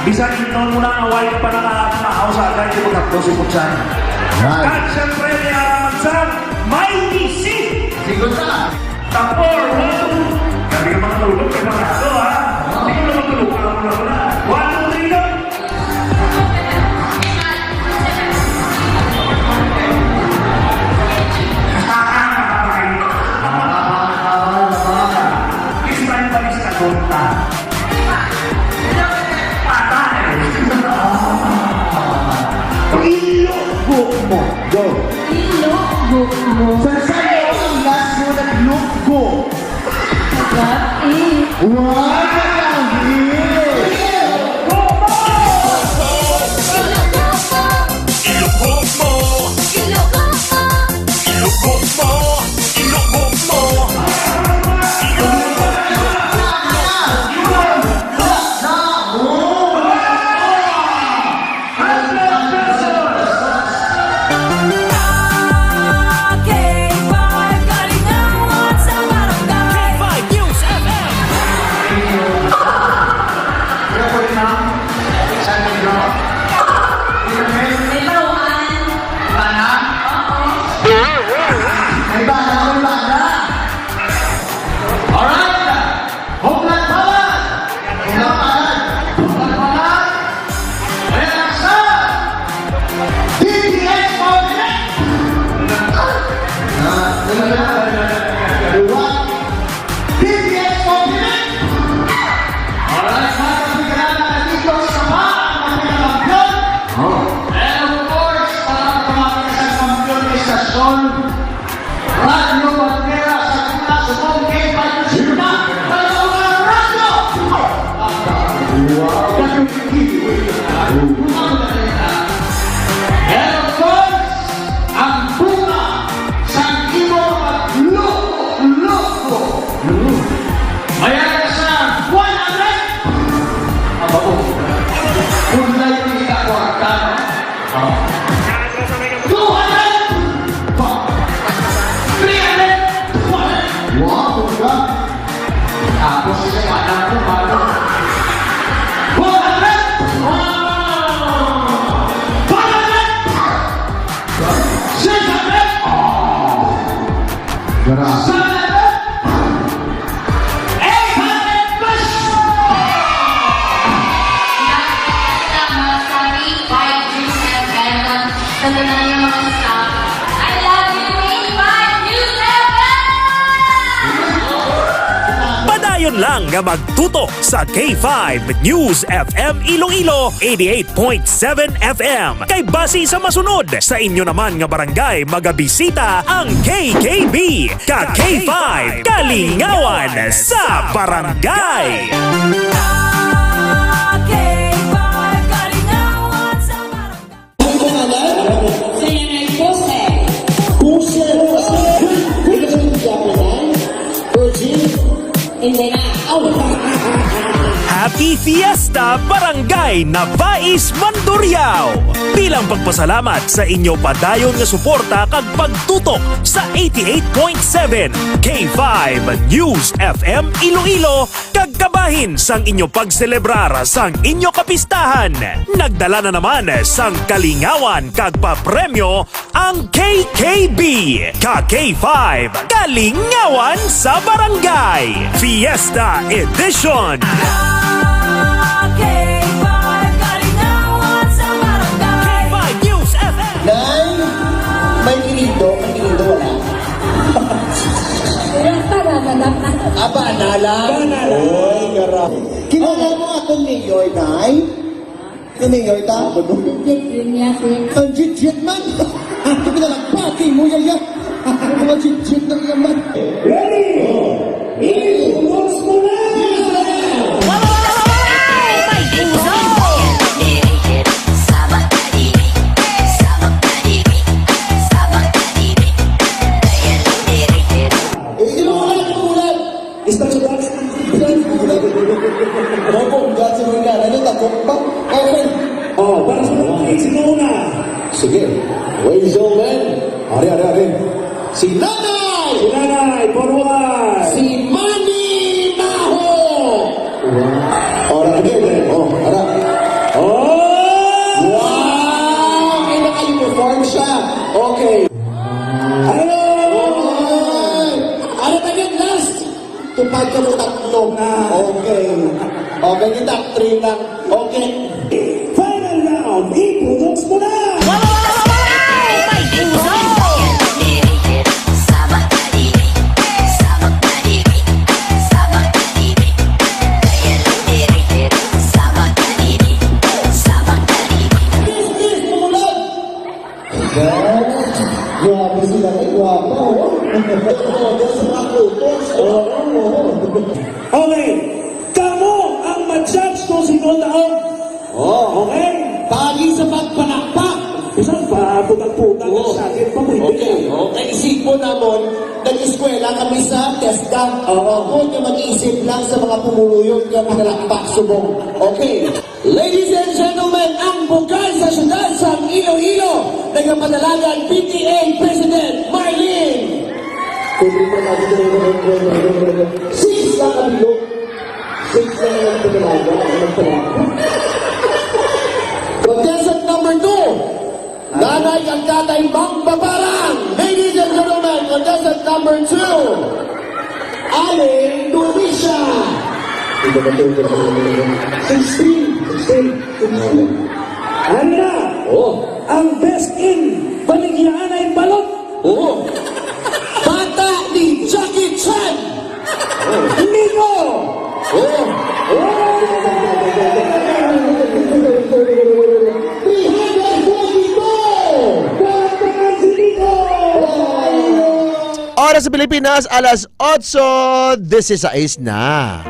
Bisan noon muna ang away pa nakakatahaw sa agad yung magkapto si Putsan. At siyempre, may araman may isip. Sigot na. Tapor, Gabi ka mga tulog ka mga ito, ha? Hindi ko na magtulog ka na. 1, 2, 3, go! Ismail Balis na konta. Ilugbo mo. Go. Ilugbo mo. Sasayo ang last mo naglugbo. Nag-i. Wow! Nag-i! Ilugbo mo. Ilugbo mo. May bala, may bala. Alright. Homeland Power. Homeland Power. Homeland Power. Ayan sa DTX Power. DTX Power. Alright, mga kapigyan na dito sa mga kampiyon. And of course, para tumakas ang kampiyon ni Stasyon, Radio Bandera sa Kuna, Subong, K5 na Sina, Tayo na Radio! And of course, ang bunga sa imo at loko. Mayroon sa 100! Aba po, kung na yung ikakwarta, 200! 300! Wow, bunga! Tapos sa anak ko, paano? 100! 500! 600! Grabe. 800 plus! Padayon lang nga magtutok sa K5 News FM Iloilo 88.7 FM. Kay base sa masunod sa inyo naman nga barangay magabisita ang KKB. Ka K5 Kalingawan sa barangay. Happy Fiesta Barangay Navais Mandurriao! Bilang pagpasalamat sa inyo padayon nga suporta kag pagtutok sa 88.7 K5 News FM Iloilo kag kabahin sang inyo pagselebrar sang inyo kapistahan. Nagdala na naman sang kalingawan kag papremyo ang KKB. Ka K5 Kalingawan sa Barangay Fiesta Edition. Nay, may kinido, wala. Aba, nala. Oy, garap. Kilala mo akong mayor, Nay? Yung mayor ta? Ang jit-jit man. Ito pinalagpati mo, yaya. Mga jit-jit na yaman. Ready? Ilos mo na! Oh, para sa mga sino una? Sige. Ladies and gentlemen, Ari. Si Nanay! Si Nanay, forward! Si Manny Maho! Ora, again. Ara. Wow! May naka-uniform siya. Okay. Hello! Ano again, last? Tupad ka mo tatlo. Okay. Okay, yung top 3 lang. Okay. Final round, iputoks mo na! Grabe sila kay Guapa, Okay, kamo ang ma-judge kung sino taong. Okay? Pagi sa pagpanakpak. Isang pa, putang-putang sa akin pa mo Okay, isip mo namon, nag-eskwela kami sa TESDA. Huwag niya mag-iisip lang sa mga pumuluyot na pinalakpak subong. Okay. Ladies and gentlemen, ang bungkal sa syudad sa Iloilo, nagpapadalagan PTA President Marlene. Six lang kami lo. Six lang ang padalaga. Contestant number 2, Nanay ang Tatay Mang Babarang. Ladies and gentlemen, contestant number 2, Aling Dumisha. 16. Ano na? Ang best in Baligyan ay balot. Bata ni Jackie Chan. Nico. 342. Patangan si Nico. Oras sa Pilipinas, alas 8. This is Ais na.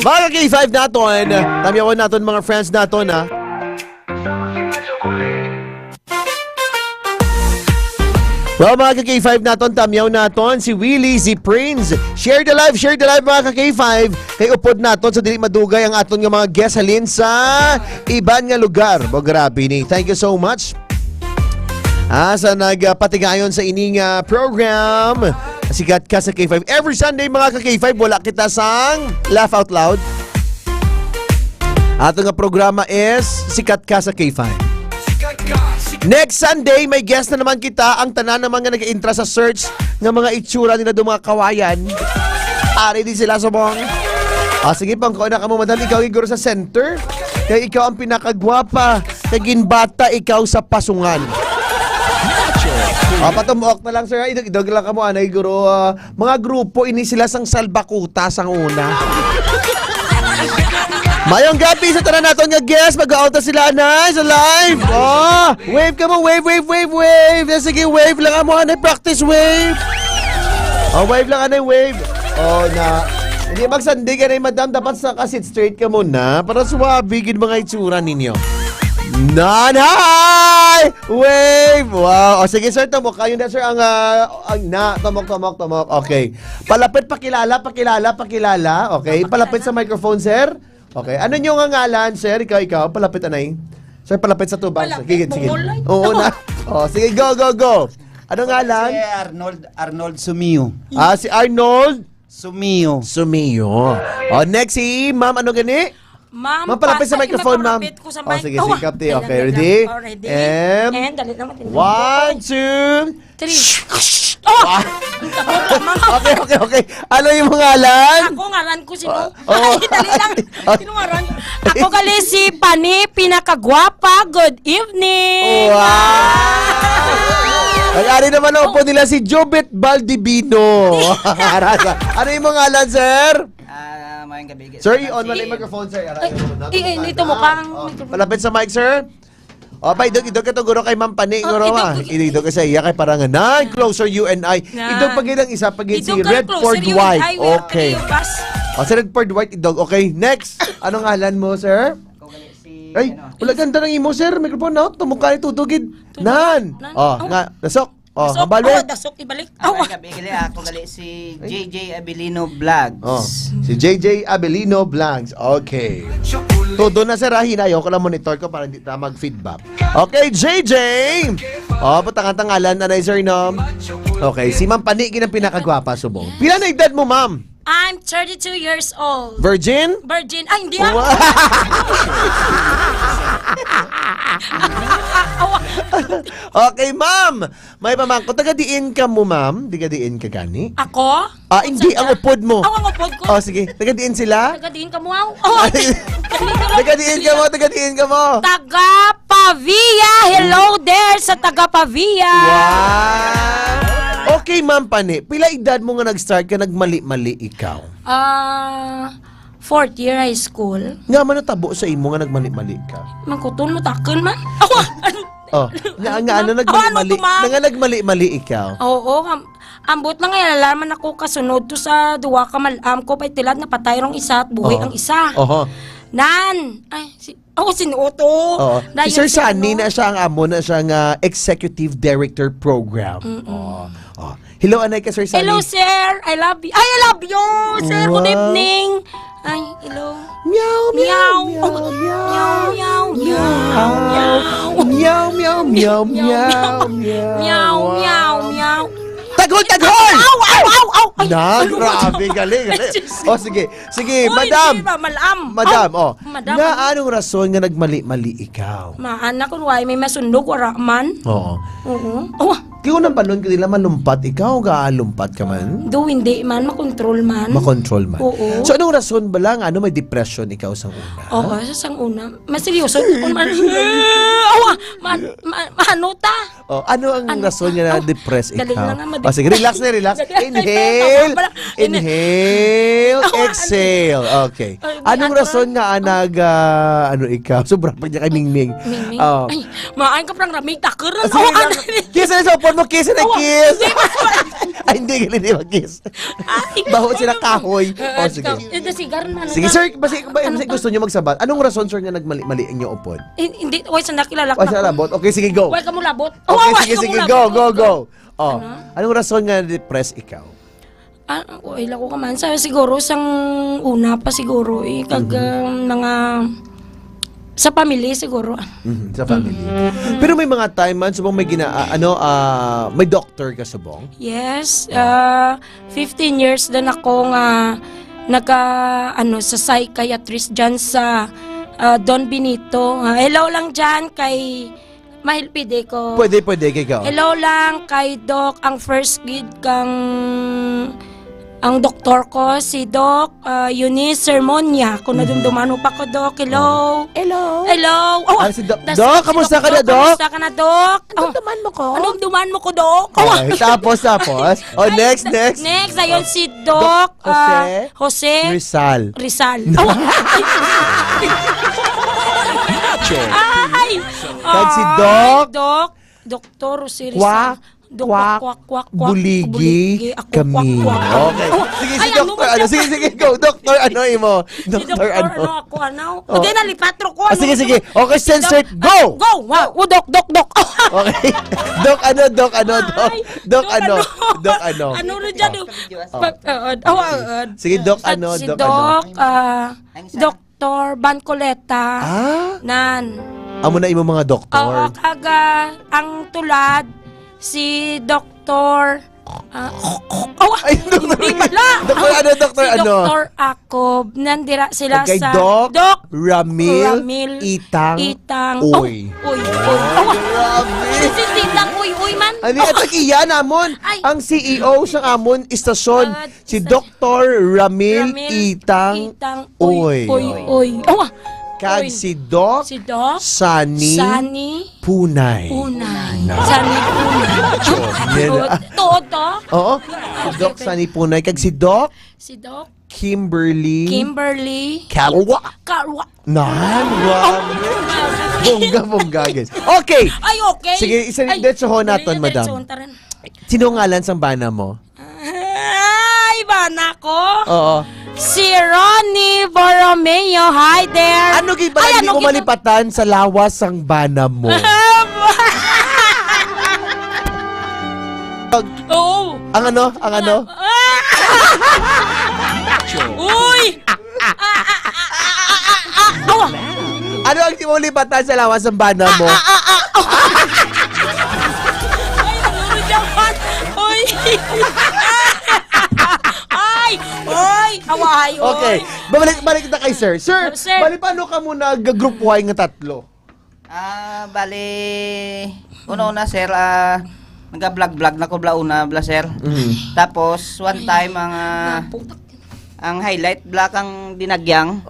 Mga K5 natin, tamyawan natin mga friends natin ha. Well, mga K5 natin, tamyaw natin si Willie, si Prince. Share the live mga K5. Kay upod natin sa dili madugay ang aton nga mga guest halin sa iban nga lugar. Bo, grabe ni. Thank you so much. Sa nagpatigayon sa ining program. Sikat ka sa K5. Every Sunday mga ka-K5, wala kita sang Laugh Out Loud. Ato nga programa is Sikat ka sa K5. Next Sunday, may guest na naman kita. Ang tanan naman nga nag-intra sa search ng mga itsura nila do mga kawayan. Ari din sila subong. Sige pang kauna ka mo, madam. Ikaw iguro sa center. Kaya ikaw ang pinakagwapa. Kagin bata ikaw sa pasungan. Patumuok na lang sir. Idog lang ka mo anay guro. Mga grupo ini sila sang salbakuta sang una. Mayong gabi sa tanan naton nga guest. Mag-out sila anay sa live. Wave ka mo. Wave. Sige, wave lang mo anay. Practice wave. Wave lang anay, wave. Na. Hindi magsandig ka na madam. Dapat sa kasit straight ka muna. Para suwabigin mga itsura ninyo. Nanay! Wave! Wow! Sige sir, tumok. Ayun na sir ang tumok. Okay. Palapit, pakilala. Okay. Palapit sa microphone, sir. Okay. Ano nyo nga ngalan, sir? Ikaw. Palapit, anay. Sir, palapit sa tubang. Sige. Oo na. Sige, go. Ano ngalan? Si Arnold Sumio. Si Arnold? Sumio. Next si ma'am, ano gani? Ma'am, palapit sa microphone, ma'am. Ko sa mic. Sige, sikap di. Okay, ready? Ready. And dali naman. 1, 2, 3. Okay. Ano yung mga ngalan? Ako ngaran ko sino. Dali lang. Sino ngaran? Ako gali si Pani Pinakagwapa. Good evening. Nag-ari naman ang upo nila si Jobet Baldivino. Ano yung mga ngalan, sir? Mayang gabi. Sir, i-on mo na yung microphone, sir. Ito mo kang... Palapit sa mic, sir. Idog ka to, guro kay Ma'am Pani, guro idog ka sa iya, kay parang nine, closer you and I. Idog pag ilang isa, pag si Redford White. Okay. Si Redford White, idog. Okay, next. Anong ngalan mo, sir? Ay, wala ganda ng imo, sir. Microphone na, tumukha ni tutugid. Nan. Nasok. Dasok, ibalik. Ako gali si JJ Abilino Vlogs. Si JJ Abilino Vlogs. Okay. Todo na sir, hinayaw ko lang monitor ko para hindi na mag-feedback. Okay, JJ! Patangan-tangalan na sir, no? Okay, si Ma'am Pani, ginang pinakagwapa, subong. Pila na edad mo, ma'am? I'm 32 years old. Virgin? Ay, hindi ako. Okay, ma'am. May pamangko. Taga-diin ka mo, ma'am? Taga-diin ka gani? Ako? Hindi. Ang upod mo. Ang upod ko? Sige. Taga-diin sila? Taga-diin ka mo? Taga-diin ka mo. Taga Pavia. Hello there sa Taga Pavia. Wow. Okay, Ma'am Pani. Pila edad mo nga nag-start ka nagmali-mali ikaw? 4th year high school. Nga man natabo sa imo nga nagmali-mali ka? Magkutun mo takon man. Nagmali-mali. Nga nagmali-mali ikaw? Oo, ambot na ngayon, alaman ako kasunod to sa duwa ka malam ko, pa'y tilad na patay rong isa at buhay ang isa. Sinuto. Si Sir Sunny na siya ang amo na siya nga Executive Director Program. Hello, anay ka, Sir Sunny. Hello, sir. I love you. I love you, sir. Good evening. Ay, hello. Meow, meow, meow, meow, meow, meow, meow, meow, meow, meow, meow, meow. Taghol! Aw, aw, aw, aw! Ay, Na, ano, grabe, galing. O, sige. Sige, Uy, madam. di ba, malam. Madam, Aw, Nga madam, ano? anong rason nga nagmali-mali ikaw? Maanak ko, why may masundog, wala man. Oo. Oo. Oh, Kaya unang panon ka nila malumpat, ikaw gaalumpat ka man? do hindi man, makontrol man. Makontrol man. Oo. So anong rason ba lang? Ano, may depression ikaw sa una? Oo, sa sang una. Maseryoso. Kung man, awa, ano ta? Oh, ano ang rason nga na-depress galing ikaw? lang nga, ma-depress. Sige, relax na, relax. Inhale, inhale, exhale. Okay. Anong rason nga ano ikaw? Sobrang pa niya kay Mingming. Mingming. Oh. Ay, maan ka parang ramig takeran. Sige lang. Kiss na sa upon mo, kiss na kiss. Ay, hindi galing na mag-kiss. Baho sila kahoy. Oh, sige. Sigar man. Sige, sir, basi gusto niyo magsabat. Anong rason, sir, nga nagmali-mali ang inyong upon? Hindi, wait, sanda kilala Ay, sa labot. Okay, sige, go. Wait ka mo labot. Okay, sige, go. Oh, anong rason nga na-depress ikaw? Wala ko kaman. Siguro, sang una pa siguro, mga sa pamilya siguro. Sa family. Pero may mga time man, subong may may doctor ka subong? Yes, 15 years din ako nga sa psychiatrist dyan sa Don Benito. Hello lang dyan kay Mahilpide ko. Pwede, kay ikaw. Hello lang kay Doc, ang first gid kang ang doktor ko, si Doc Eunice Sermonia. Kung nadumduman mo pa ko, Doc. Hello. Hello. Oh, Si Doc. Doc, kamusta ka na, Doc? Kamusta ka na, Doc? Duman mo ko? Nadumduman mo ko, Doc? Okay, tapos. Oh, next. Next, ayun si Doc Jose Rizal. Ay! Kag si Doc. Doktor Jose Rizal. Kwak, Buligi kami. Kwak. Okay. Sige, si Doktor, sige, go. Doktor, mo? Doktor, Ako. Hindi na, lipatro ko. Sige. Okay, censored, go! Go! Wow, Doc. Okay. Doc, Ano rin dyan? Sige, Doc, Si Doc, Dr. Bancoleta. Nan. Amo na imo mga doktor. Oo, ang tulad, si Dr. Hindi pala. Doktor, si Dr. Akob. Nandira sila kay sa Doc Ramil Itang Uy. Si Titang Uy man. Ano at iyan amon ang CEO sa amon istasyon si Dr. Ramil Itang Uy. Kag si Doc Sani Punay. Sani Punay. Todo. Oo. Si Doc Sani Punay. Kag si Doc Kimberly Kalwa. Bongga, guys. Okay. Ay, okay. Sige, diretsohon natin, madam. Sino ngalan sa bana mo? Ay, bana ko? Oo. Si Ronnie Borromeo. Hi there. Ano giba hindi mo malipatan sa lawas ang bana mo? Oo. Ang ano? Uy! Ano ang di mo lipatan sa lawas ang bana mo? Ay, naluro dyan. Uy! Ay! Away! Okay. Balik kita kay sir. Sir, bali paano ka muna group Y nga tatlo? Bali, una sir, nag-vlog na ko bla sir. Tapos, one time, ang highlight vlog ang dinagyang.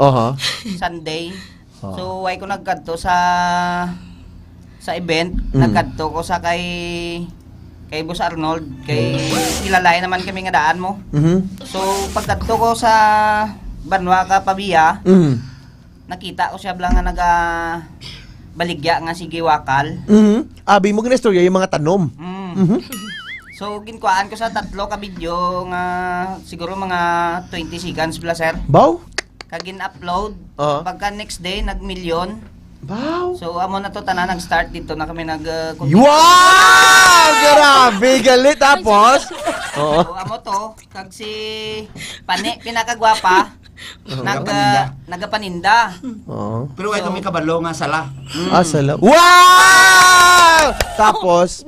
Sunday. So, why ko nagkadto sa event. Nagkadto ko sa kay Boss Arnold, kilalayan naman kami nga daan mo. So, pagkadto ko sa Banwa ka Pabia, nakita ko siya blang nga baligya nga si Giwakal. Abi mo ginistorya yung mga tanom. So, ginkuhaan ko sa 3 ka video nga siguro mga 20 seconds bla sir. Baw? Kagin-upload. Pagka next day, nag-million. Wow! So, amo na to tanan nag-start dito na kami Wow! Grabe! Galit tapos? So, amo to, kag si Pane, pinakagwapa, nagapaninda. Pero ito may kabalo nga sala. Sala. Wow! Tapos?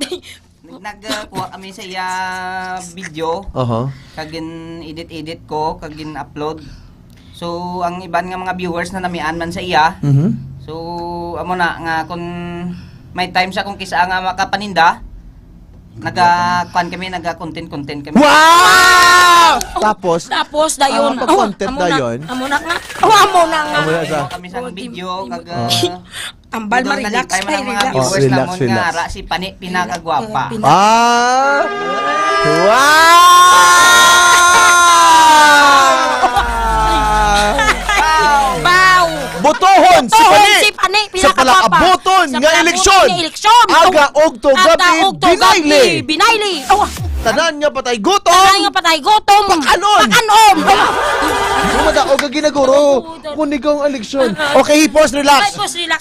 nagkuha kami sa iya video. Kagin edit ko, kagin upload. So ang iban nga mga viewers na namian man sa iya. So amo na nga kung may time sa kung kisa nga makapaninda, naga-content kami. Wow! Tapos dayon. content dayon. Amo na nga. Kami sa video kag Ambal ma-relax pa pa, mga relax. viewers namon nga ara si Pani pinakagwapa. Wow! Botohon si Pani sa pinakagwapa. palakabuton nga eleksyon. Aga og tugabi binayli. Tanan nga patay gutom. Pakanon. Madaog ang ginaguro. Kunig ang eleksyon. Okay, pause, relax.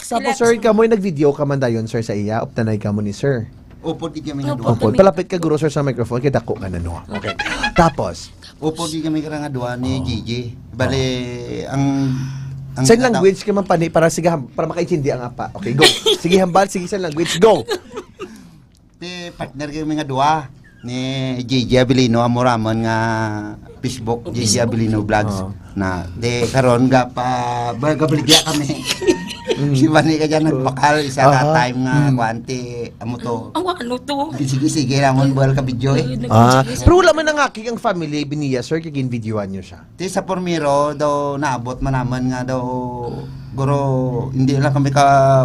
Tapos sir, kamoy nag-video ka man dayon sir sa iya. Optanay ka mo ni sir. Upo di kami nga duwa. Opo, palapit ka guro sir sa microphone. Kaya dako ka na no. Okay. Tapos, Upo di kami nga duwa ni Gigi. Bale, ang sign language ka man Pani para para makaintindi ang apa. Okay, go. Sige hambal, sige sign language, go. Te partner kami nga duwa ni Gigi Abilino amoramon nga Facebook Gigi Abilino Vlogs na de karon ga pa baligya kami. Si Bani ka dyan nagbakal isa ka time nga kuanti amo to. Ano to? Sige namon buwal ka video eh. Pero wala man ang aking ang family biniya sir kagin videoan niyo siya. Ti sa Pormiro daw naabot man naman nga daw guro hindi lang kami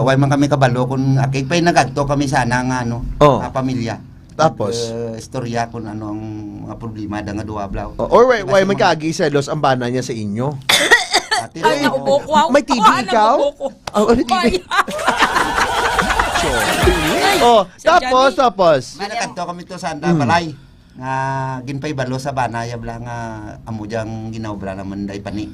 way man kami kabalo kung akig pay nagadto kami sana nga nga pamilya. Tapos istorya kung ano ang mga problema da nga duwa blaw. Or why man kaagi sa los ang bana niya sa inyo? Ay, naubo ko. May TV ikaw? Ano TV? Tapos. May nakanto kami to sa balay. Nga ginpay balo sa bana yabla nga amo diyang ginawbra naman day Pani.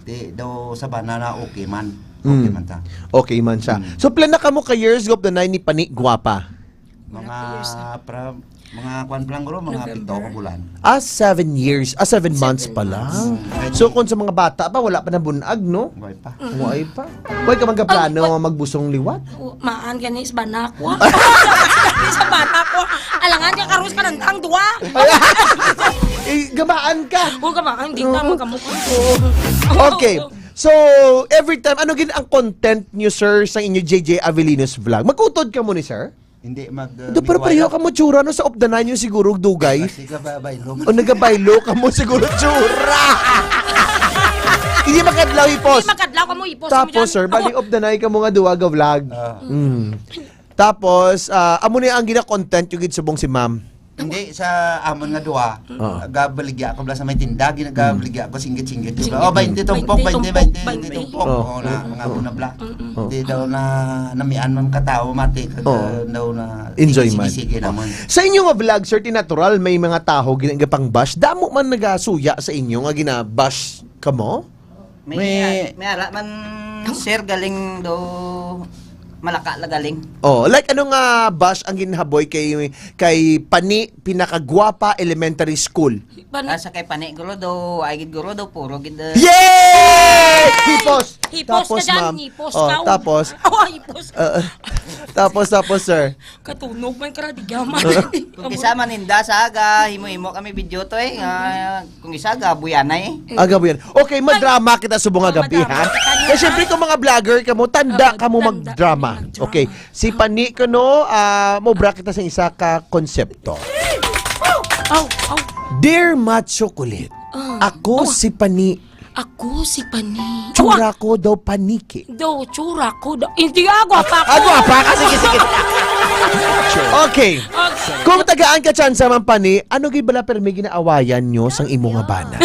Di daw sa bana na okay man. Okay man ta. Okay man siya. So plan na kamo ka years of the night ni Pani gwapa. Mga kwan lang guro, mga 7 ka bulan. 7 years, 7 months pa lang. So kung sa mga bata pa, wala pa na bunag, no? Way pa. Way pa. Way ka magkaplano magbusong liwat? Maan gani sa banak ko. Sa banak ko. Alangan ka karus ka nang duwa. Gamaan ka. Gamaan, hindi ka magkamukha. Okay. So, every time, ano gin ang content niyo, sir, sa inyo JJ Avelino's vlog? Magutod ka mo ni sir? Hindi pero pareho ka mo tsura no sa opdanay nyo siguro dugay. O nagabaylo ka mo siguro tsura. Hindi makadlaw ipos. Hindi makadlaw ka mo ipos. Tapos sir, bali opdanay ka mo nga duwaga vlog. Tapos, amo na ang gina-content yung gitsubong si ma'am. Hindi sa amon nga duwa. Gabaligya ako bla sa may tinda, ginagabaligya ako singgit-singgit. 20 tumpok, 20 tumpok. Na mga una bla. Hindi daw na namian man katao mati daw na enjoy man. Sige naman. Sa inyo nga vlog, sir, natural may mga tao ginagapang bash. Damo man nagasuya sa inyo nga gina-bash ka mo? May ara man sir galing do Malaka galing. Like ano nga bash ang ginhaboy kay Pani Pinakagwapa Elementary School? Sa kay Pani guro do, ay gid guro do puro gid. Yay! Hipos. Hipos ka dyan, hipos ka. Tapos. Hipos. Tapos sir. Katunog man ka di gaman. Kung isa maninda sa aga, himo kami video to kung isa aga buyanay. Buyan. Okay, magdrama kita subong nga gabi ha. Kasi syempre kung mga vlogger ka mo, tanda ka mo magdrama. Okay, si Pani ko no, mobra kita sa isa ka konsepto. Dear Macho Kulit, ako si Pani. Ako si Pani. Tsura ko daw paniki. Tsura ko daw. Hindi agwapa ko. Agwapa ka, sige. Okay. Kung tagaan ka chance man Pani, ano gibala pero may ginaawayan nyo sang imo nga bana?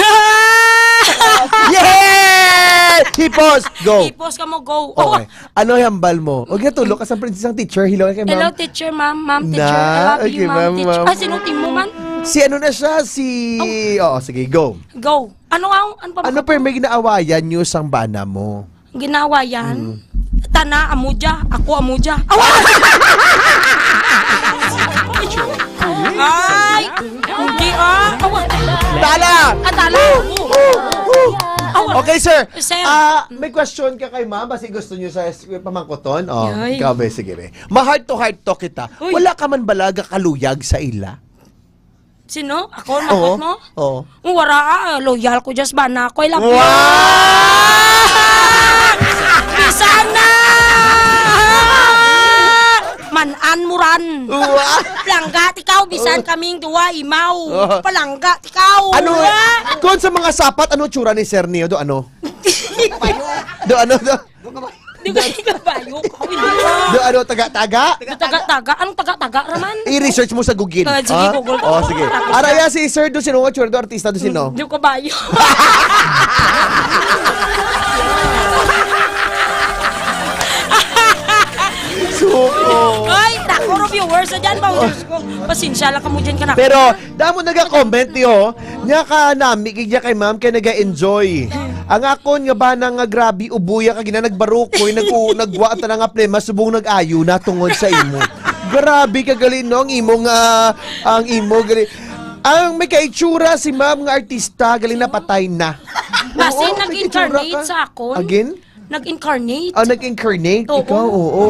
Yeah! Hipos, go. Hipos ka mo, go. Okay. Ano hambal mo? Huwag na tulog ka sa prinsesang teacher. Hello kay ma'am. Hello teacher, ma'am teacher. I love you, ma'am teacher. Sinuting mo man? Si ano na siya? Sige, go. Go. Ano pa? Ano pa may ginaawayan nyo sang bana mo? Ginawa yan? Tana, amuja. Ako, amuja. Ay! Hindi Tala! Tala! Okay, sir. Sir. May question ka kay ma'am. Basi gusto niyo sa pamangkoton? Oh, Ay. ikaw ba? Sige, be. Ma-heart to heart to kita. Uy. Wala ka man balaga kaluyag sa ila? Sino? Ako? Makot mo? Oo. Wara, loyal ko just ba na ako. I love Wow! you. Sana! Manan muran. Palangga, ikaw. Bisan kaming duwa, imaw. Palangga, ikaw. Ano? Kung sa mga sapat, ano tsura ni Sir Neo? Do ano? Do ano? Di ko ikabayo. Do ano? Taga-taga? Taga-taga? Anong taga-taga raman? I-research mo sa Google. Sige, Google. Oh, sige. Araya si Sir do sino nga tsura do artista do sino? Di ko bayo. Suko. Ay, nakuro viewers na dyan, Diyos ko. Pasensya lang ka mo dyan ka na. Pero, damo naga-comment yo, nya ka nami kaya kay ma'am kay naga-enjoy. Ang akon nga ba nga grabe ubuya ka gina nagbarukoy, nagwa ta nga plema subong nag-ayo na tungod sa imo. Grabe ka gali no ang imo gali. Ang may kaitsura si ma'am nga artista galing napatay na. Kasi Oo, nag-incarnate sa akon. Again? Nag-incarnate. Nag-incarnate? Oo. Ikaw? Oo.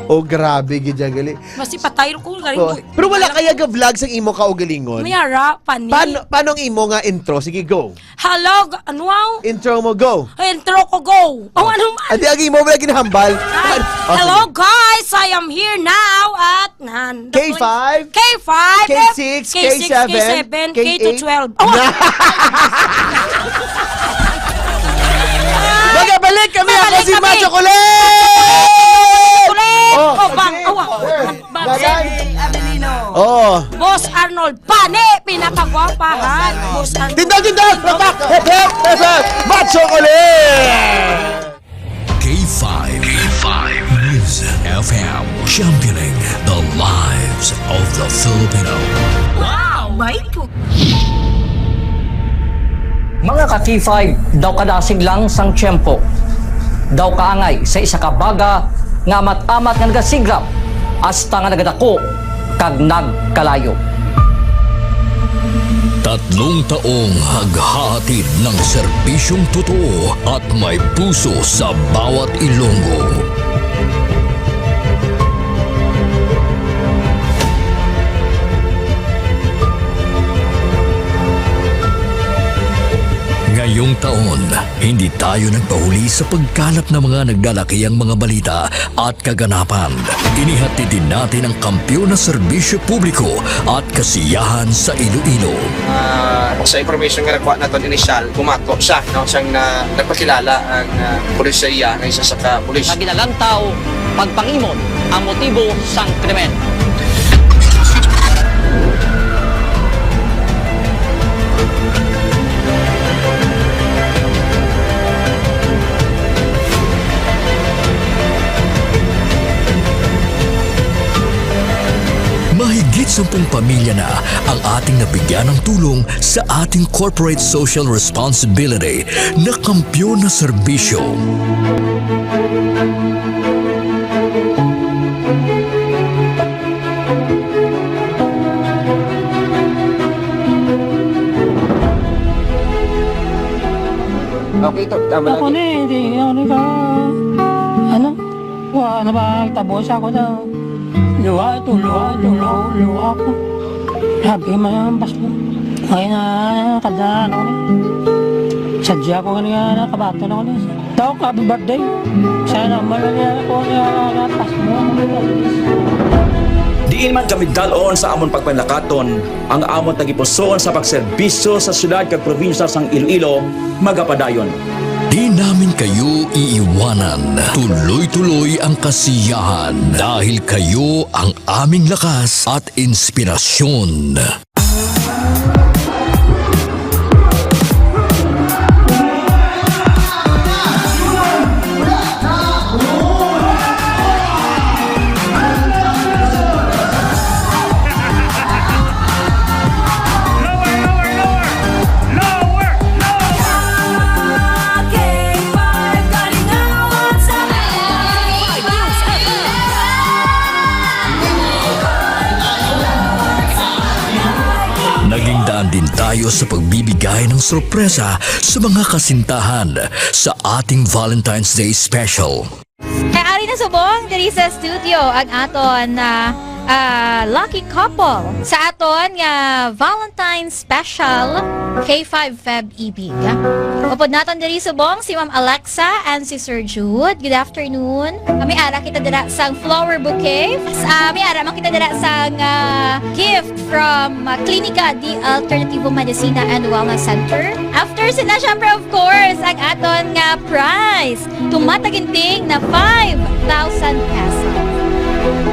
Oh, grabe, gidya gali. Kasi patay ko. Oh. Pero wala kaya ga vlog sa imo ka o galingon? Mayara, pani. Paano ang imo nga intro? Sige, go. Hello, ano wow? Intro mo, go. Intro ko, go. Oh, ano man? Adi, agi mo wala ginahambal. Hello guys, I am here now at K5, K5, K6, K6, K7, K7, K12. Magabalik kami ako si Macho Chocolate! Oh. Boss Arnold Pane, pinakagwapahan. Boss Arnold. Tindog! Bapak! Hep! Macho Chocolate! K5 News FM, championing the lives of the Filipino. Wow, may po. Mga ka-K5, daw kadasig lang sang tiyempo. Daw kaangay sa isa ka baga nga amat-amat nga nagasigrap hasta nga nagadako kag nagkalayo. 3 taong haghatid ng serbisyong totoo at may puso sa bawat Ilonggo. Ngayong taon, hindi tayo nagpahuli sa pagkalat ng mga naglalakihang mga balita at kaganapan. Inihatid din natin ang kampyon na serbisyo publiko at kasiyahan sa Iloilo. Sa information nga nakuha natin initial, kumako siya, no? Siyang nagpakilala ang pulisya ng isa sa ka-pulis. Naginalang tao, pagpangimon ang motibo sang krimen. Mahigit 10 pamilya na ang ating nabigyan ng tulong sa ating corporate social responsibility na kampyon na serbisyo. Okay, ito. Tama ako na hindi ako ka. Ano? Wala na ba? Tabos ako na. Luha ko. Sabi mo yung bas mo. Ngayon na, kadaan ako na. Sadya ko nga nakabato na ako na. Daw, happy birthday. Sana malala ko na pas mo. Diin man kami dalon sa amon pagpanlakaton, ang amon tagipusoon sa pagserbisyo sa syudad kag probinsya sang Iloilo, magapadayon. Di namin kayo iiwanan. Tuloy-tuloy ang kasiyahan dahil kayo ang aming lakas at inspirasyon. din tayo sa pagbibigay ng sorpresa sa mga kasintahan sa ating Valentine's Day Special. Kay ari na subong diri sa studio ang aton na lucky couple sa aton nga Valentine's Special K5 Feb Ibig. Upod naton diri subong si Ma'am Alexa and si Sir Jude. Good afternoon. May ara kita dira sang flower bouquet. May ara man kita dira sang gift from Clinica di Alternativo Medicina and Wellness Center. After sina syempre of course ang aton nga prize. Tumataginting na 5,000 pesos.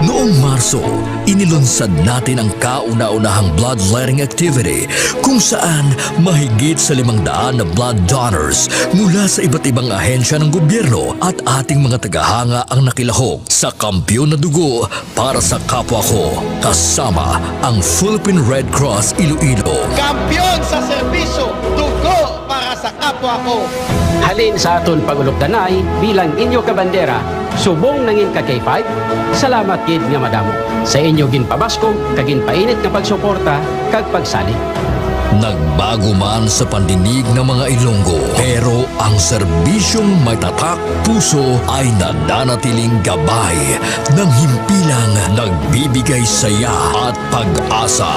Noong Marso, inilunsad natin ang kauna-unahang bloodletting activity kung saan mahigit sa 500 na blood donors mula sa iba't ibang ahensya ng gobyerno at ating mga tagahanga ang nakilahok sa Kampiyon na Dugo para sa kapwa ko, kasama ang Philippine Red Cross Iloilo. Kampiyon sa serbisyo, dugo para sa kapwa ko. Halin sa aton pagulok-danay bilang inyo kabandera, subong nangin ka K5, salamat gid nga madamo. Sa inyo ginpabaskog, kaginpainit nga pagsuporta, kag pagsali. Nagbago man sa pandinig ng mga Ilonggo, pero ang serbisyong may tatak puso ay nananatiling gabay ng himpilang nagbibigay saya at pag-asa.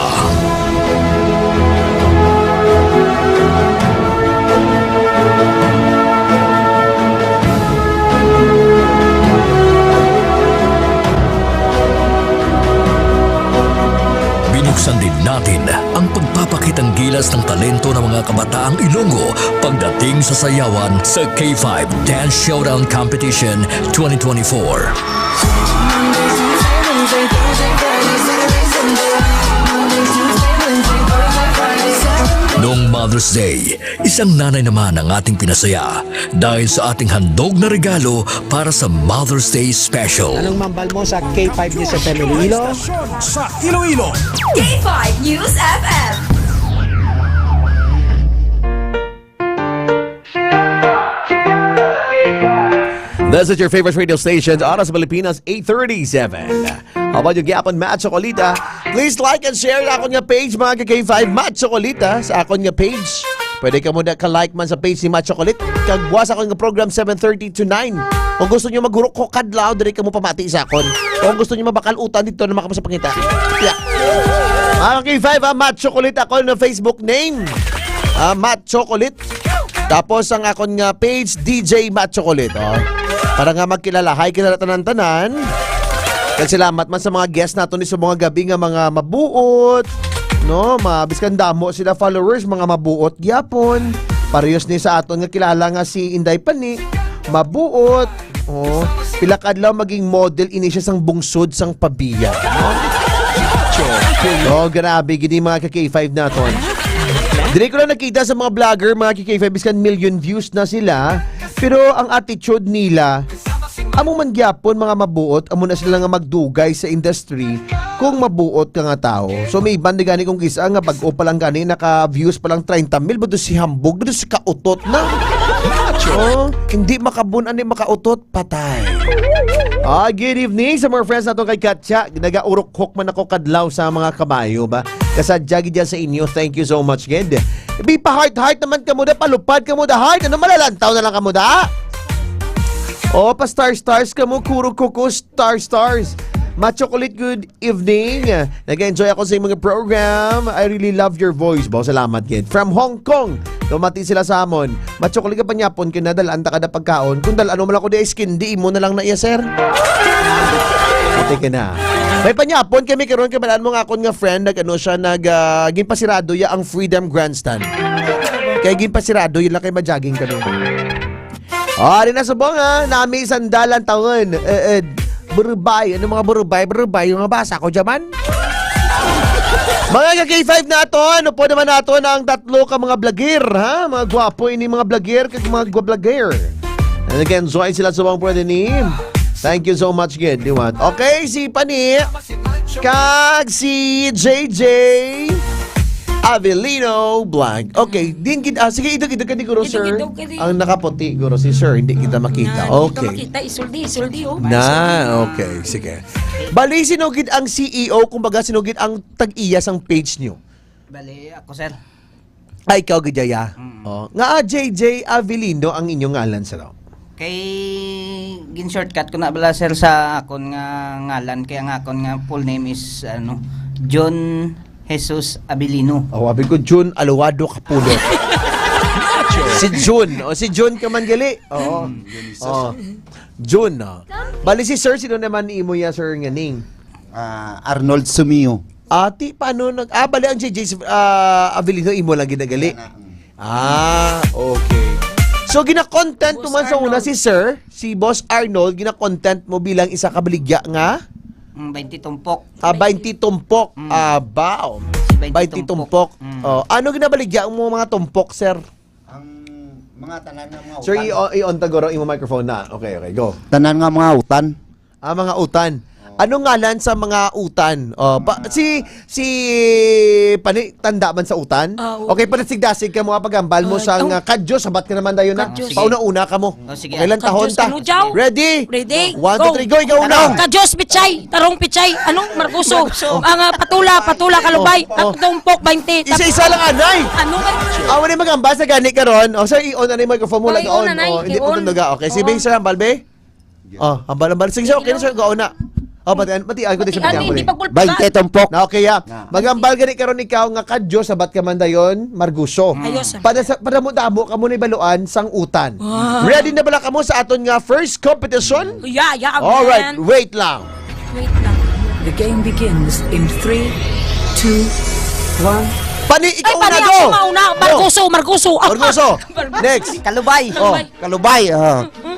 Binuksan din natin ang pagpapakitang gilas ng talento ng mga kabataang Ilonggo pagdating sa sayawan sa K5 Dance Showdown Competition 2024. Noong Mother's Day, isang nanay naman ang ating pinasaya dahil sa ating handog na regalo para sa Mother's Day Special. Anong mambal mo sa K5 News FM Iloilo? Sa Iloilo. K5 News FM. This is your favorite radio station, Oras Pilipinas, 8:37. How about yung Gyapon Matt Chocolita? Please like and share na akong nga page, mga K5 Matt Chocolita, sa akong nga page. Pwede ka muna ka-like man sa page ni Matt Chocolate. Kagbuwas akong nga program 7:30 to 9. Kung gusto nyo magurok ko kadlaw, dire ka mo pamati sa akon. Kung gusto nyo mabakalutan dito na makapasapangita. Yeah. Mga K5, Matt Chocolate ako na Facebook name. Matt Chocolate. Tapos ang akong nga page, DJ Matt Chocolate. Oh. Para nga magkilala, hi kilala tanan-tanan. Salamat man sa mga guests nato ni sa mga gabi nga mga mabuot. No, mabiskan damo sila followers, mga mabuot gyapon. Parehas ni sa aton nga kilala nga si Inday Pani, mabuot. Oh, pila kadlaw maging model ini siya sang bungsod sang Pabiya. No? Oh, grabe gini mga K5 naton. Dili ko lang nakita sa mga vlogger, mga K5, biskan million views na sila. Pero ang attitude nila, amo man gyapon mga mabuot, amo na sila nga magdugay sa industry kung mabuot ka nga tao. So may iban gani kung kisa nga bag-o pa lang gani, naka-views pa lang 30,000, budo si hambog, budo si kautot na. Oh, hindi makabunan ni makautot, patay. Good evening sa mga friends nato kay Katya. Nagaurok-hok man ako kadlaw sa mga kabayo ba? Kasadyagi dyan sa inyo. Thank you so much, Ged. Be pa-heart-heart naman ka mo da, palupad ka mo da, heart. Ano malalantaw na lang ka mo da? Oh, pa-star-stars ka mo, kuro-kuko, star-stars. Ma-chocolate, good evening. Nag-enjoy ako sa mga program. I really love your voice, bo. Salamat, Ged. From Hong Kong, tumati sila sa amon. Ma-chocolate ka pa nyapon, kinadalaan ta kada pagkaon. Kung dal ano man ako di skin, di mo na lang na iya, sir. Ate ka na. May panyapon kami karon kay balaan mo nga akon nga friend nagano siya ginpasirado ya ang Freedom Grandstand. Kay ginpasirado yun lang kay ma-jogging ka doon. Ari na subong ha, nami sandalan taon. Burubay, ano mga burubay yung mga basa ko diyan. Mga K5 naton, ano po naman naton ang tatlo ka mga vlogger ha, mga gwapo ini mga vlogger kag mga vlogger. And again, enjoy sila subong pwede ni. Thank you so much, Gid. Okay, si Pani, kag si JJ Avelino Blanc. Okay, din sige, ito ka ni Guro, sir. Ang nakaputi, Guro, si sir, hindi kita makita. Okay. Kita isuldi oh. Okay, sige. Bali, sinugid ang CEO, kumbaga sinugid ang tag-iya sang page nyo. Bali, ako sir. Ay, ikaw gajaya. Oh. Nga JJ Avelino ang inyong ngalan sa law. Kay gin-shortcut ko na bala sir sa akon nga ngalan. Kaya nga akon nga full name is John Jesus Abilino. Oh, sabi ko, June Aluwado Kapulot. Si June. O, si June ka man gali. Oo. Oh. June. Oh. Bali si sir, sino naman imo ya, sir, nganing? Arnold Sumio. Ati, paano bali ang JJ Avelino, imo lang ginagali. Okay. So, gina-content mo man sa una si sir, si Boss Arnold, gina-content mo bilang isa kabaligya nga? 20 tumpok. 20 tumpok. Bao. 20 tumpok. Ano ginabaligya mo mga tumpok, sir? Mga tanan nga mga utan. Sir, i-on tagoro imo microphone na. Okay, go. Tanan nga mga utan. Mga utan. Anong ngalan sa mga utan? Si tanda man sa utan? Okay, panasigdasig ka mga pagambal mo sa kadyo, sabat ka naman dayo na. Pauna-una ka mo. Sige. Kailan tahon ta? Ready? Ready? 1, 2, 3, go! Ikaw una! Kadyos, Pichay, Tarong Pichay, anong Marcuso, ang patula, kalubay, tumpok, 20. Isa-isa lang, anay! Ano ba? Awan yung magamba sa gani karon. Sir, i-on na yung microphone mo. i-on na, Hindi i-on. po tunduga. Okay, si Bing, sir, hambal, be? Hambal. Sige, okay na, sir, go na. Matian ko din siya. Hindi pagpulpa. 20 tumpok. Na okay, magambal gani karon ikaw nga kadyo sabat ka man dayon, Marguso. Ayos. Para mo damo ka mo ni baluan sang utan. Ready na bala ka mo sa aton nga first competition? Yeah, all right, wait lang. The game begins in 3, 2, 1. Pani, ikaw Ay, na ako go. mauna. Marcuso. Marguso. Next. Kalubay. Kalubay.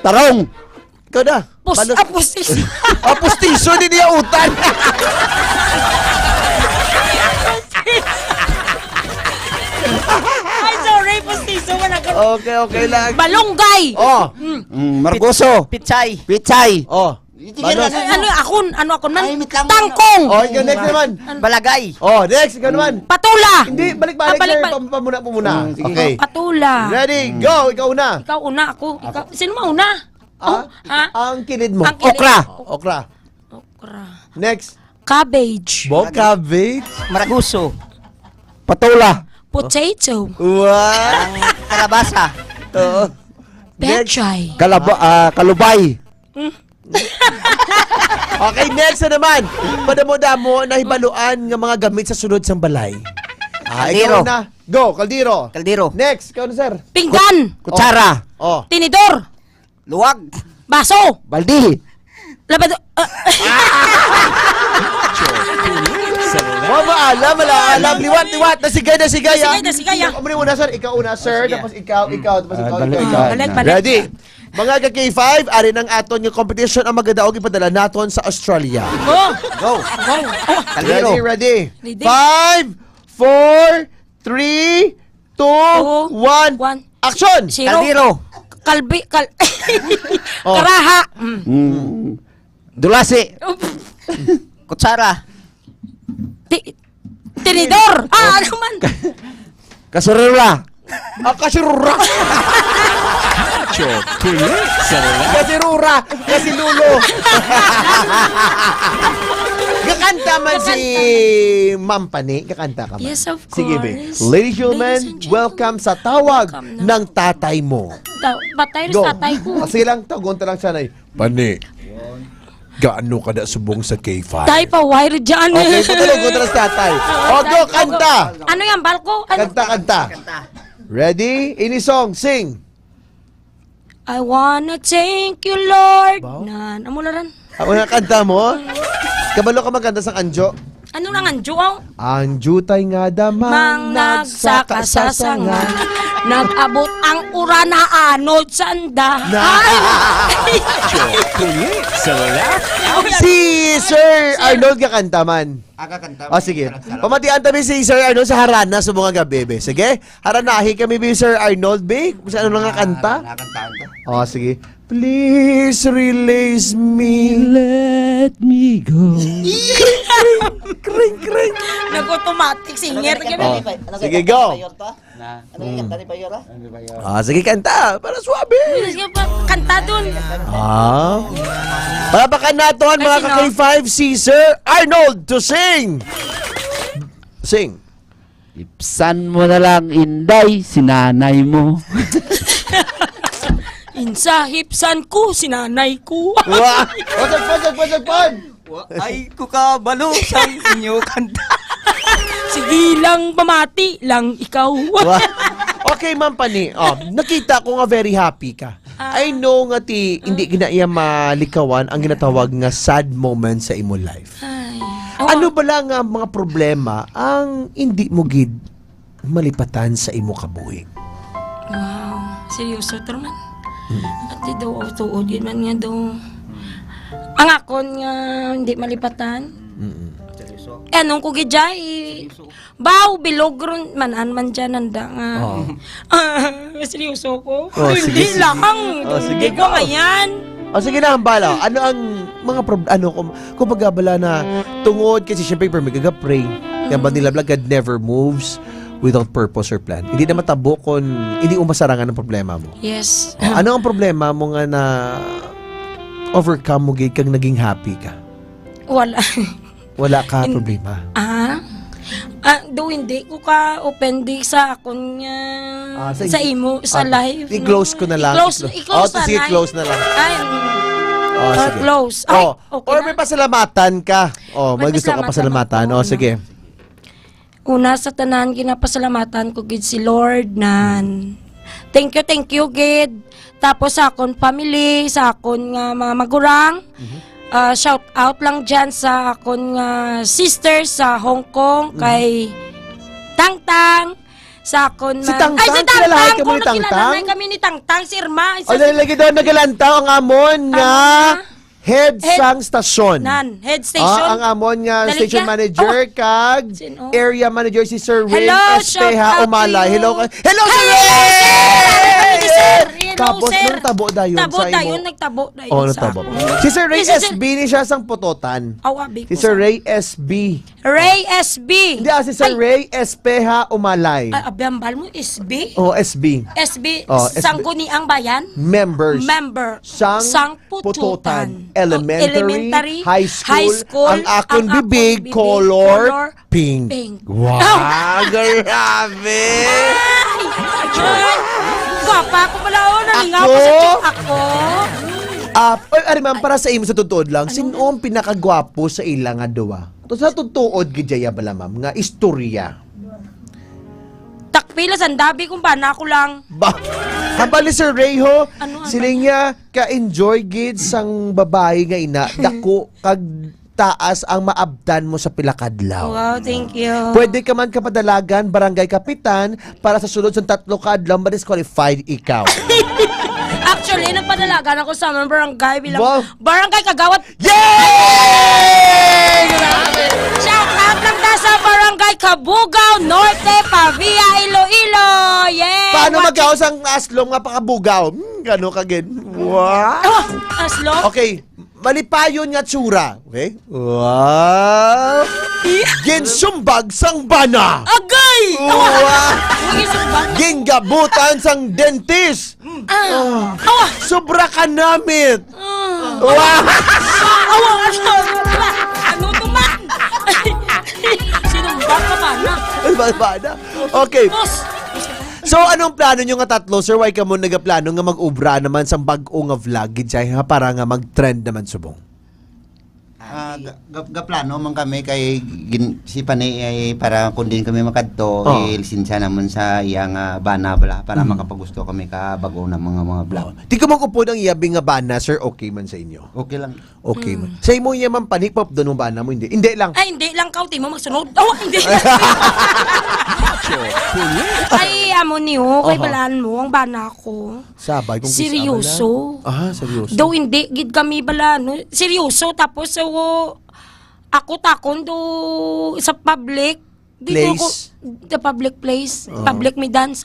Tarong. Ikaw na. Pustiso. Pustiso din niya utan. Ay, sorry, pustiso. Okay lang. Balonggay. Margoso. Pichay. Pichay. Ano akon man? Tangkong. Ikaw next naman. Balagay. Next, ikaw naman. Patula. Hindi, balik-balik, sir. Pamuna po muna. Okay. Patula. Ready, go. Ikaw una. Ikaw una, ako. Sino mauna? Ang kilid mo. Ang kilid. Okra. Next. Cabbage. Cabbage. Maraguso. Patula. Potato. Wow. Kalabasa. Pechay. Kalubay. Okay, next na naman. Padamo-damo na hibaluan ng mga gamit sa sunod sang balay. Ikaw na. Go, kaldero. Next, ikaw na, sir. Pinggan. Kutsara. Tinidor. Luwag. Baso. Baldi. Labado. Alam. Liwat. Nasigay. Nasigay. Umuli muna, sir. Ikaw una, sir. Tapos ikaw. Tapos ikaw. Balik. Ready? Mga ka-K5, ari ng aton yung competition ang magadaog ipadala naton sa Australia. Go. Ready? 5, 4, 3, 2, 1. Action! Kaldero. Karaha. Dulasi. Kutsara. Tinidor. Ano man? Kasurura. Kasirura. Kasilulo. Kakanta man si Ma'am Pani. Kakanta ka man. Yes, of course. Sige, be. Ladies and gentlemen, welcome sa tawag ng tatay mo. Batay Go. sa tatay ko. Sige lang, tagonta lang sanay. Pani, gaano ka na subong sa K5? Tay pa wire dyan. Okay, putulog sa tatay. Go, kanta. Ano yan, balko? Kanta. Ready? Ini song, sing. I wanna thank you, Lord. Amo na ran. Ako na kanta mo? Kabalo ka magkanta sa Anjo? Ano nang anjo? Anjo tay nga damang nagsakasasangan. Nag-abot ang urana anod sanda. Si Sir Arnold kakanta man. Sige. Pamatian tabi si Sir Arnold sa harana sa mga gabi, be. Sige. Haranahi kami, be, Sir Arnold, be. Kung saan nga kanta. Sige. Please release me, let me go. Kring. Nag-automatic singer. Sige, go. Sige, kanta. Para swabe. Kanta dun. Palapakan natin mga ka-K5 si Sir Arnold to sing. Sing. Ipsan mo na lang, Inday, sinanay mo. Insahipsan ko, sinanay ko. Wah! Pasagpan! Ay, kukabalo sa inyo kanta. Sige lang, pamati lang ikaw. Wah! Okay, Ma'am Pani. Nakita ko nga very happy ka. I know nga hindi ginaiya malikawan ang ginatawag nga sad moment sa imo life. Ano ba lang nga mga problema ang hindi mo gid malipatan sa imo kabuhi? Wow, seryoso to man. At di daw tuod yun man nga daw. Ang akon nga hindi malipatan. Anong ko gidjay? Baw, bilog ron, manan man dyan, nanda nga. Seryoso ko? Hindi lang. Hindi ko ngayon. Sige na, bala. Ano ang mga kung magabala na tungod, kasi syempre, may gaga-pray. Kaya ba nila God never moves without purpose or plan. Hindi na matabo kung hindi umasarangan ang problema mo. Yes. Ano ang problema mo nga na overcome mo gay kang naging happy ka? Wala. Wala ka problema? Do hindi ko ka open di sa akon nga sa imo, sa live. I-close ko na lang. I-close na sige, close na lang. Ay, sige. close. Ay, okay or na. may pasalamatan ka. May gusto ka pasalamatan pasalamatan. Sige. Una sa tanan, ginapasalamatan ko gid si Lord nan. Thank you gid. Tapos sa akon family, sa akon nga mga magurang. Shout out lang dyan sa akon nga sister sa Hong Kong kay Tangtang. Sa akon Si Tangtang? Kilalahay ka mo ni Tangtang? Kami ni Tangtang, si Irma. Lagi doon nagalantaw ang amon nga head sang stasyon. Head station. Ang amon nga Dali station ka. manager kag area manager si Sir Ray shout Espeha out Umalay. to you. Hello, Sir Ray! Tapos nung tabo dayon Tabo sa dayon, imo. nagtabo dayon sa Natabo. ako. Si Sir Ray Si Sir- SB ni siya sang putotan. Awabi ko. Si Sir Ray SB. Ray SB. Hindi, si Sir Ray Espeha Umalay. Abiyambal mo, SB? SB. SB, SB. Sangguni ang bayan? Members. Member. Sang Pututan. Elementary, high school, ang akong bibig, color, pink. Wow, grabe! Gwapa ako pala, nalingaw ko sa ako. Ma'am, para sa imo sa tutuod lang, sino ang pinakagwapo sa ilang nga duwa? To sa tutuod, gidjaya bala, ma'am, nga istorya. Takpila, sandabi kung paano ako lang. Habali Sir Ray ho, sila nga ka-enjoy gid sang babae nga ina, dako kag taas ang maabdan mo sa pilakadlaw. Wow, thank you. Pwede ka man kapadalagan, barangay kapitan, para sa sulod sa 3 kadlaw, ma-disqualified ikaw. Actually, nagpadalagan ako sa mga barangay bilang barangay kagawad. Yay! Grabe! Shout out lang ta sa barangay Kabugaw, Norte, Pavia, Iloilo. Yay! Paano magawas ang aslong nga pakabugaw? Gano kagin? Wow! Aslong? Okay, malipayon nga tsura. Okay? Wow! Ginsumbag sang bana! Agay! Wow! Gingabutan sang dentist! Sobra ka namit! Wow! Ano to man? Sinumbang ka ba na? Bana? Okay. So, anong plano nyo nga tatlo? Sir, why ka mo nagaplano nga mag-ubra naman sa bag-o nga vlog? Gidjay, ha? Para nga mag-trend naman subong. Gaplano man kami kay si Panay ay para kung din kami makadto lisensya naman sa iyang bana bala para makapagusto kami ka bago na mga vlog. Di ko magupod ang iyabing nga bana, sir. Okay man sa inyo? Okay lang. Okay man. Sa imo niya man panik pop doon ang bana mo, hindi? Hindi lang. Ay, hindi lang kauti mo magsunod. Hindi. Ay, amo niyo. Kay balaan mo ang bana ko. Sabay kung seryoso. Seryoso. Daw hindi gid kami balaan. Seryoso tapos ako takon do sa public place. The public place. Public may dance.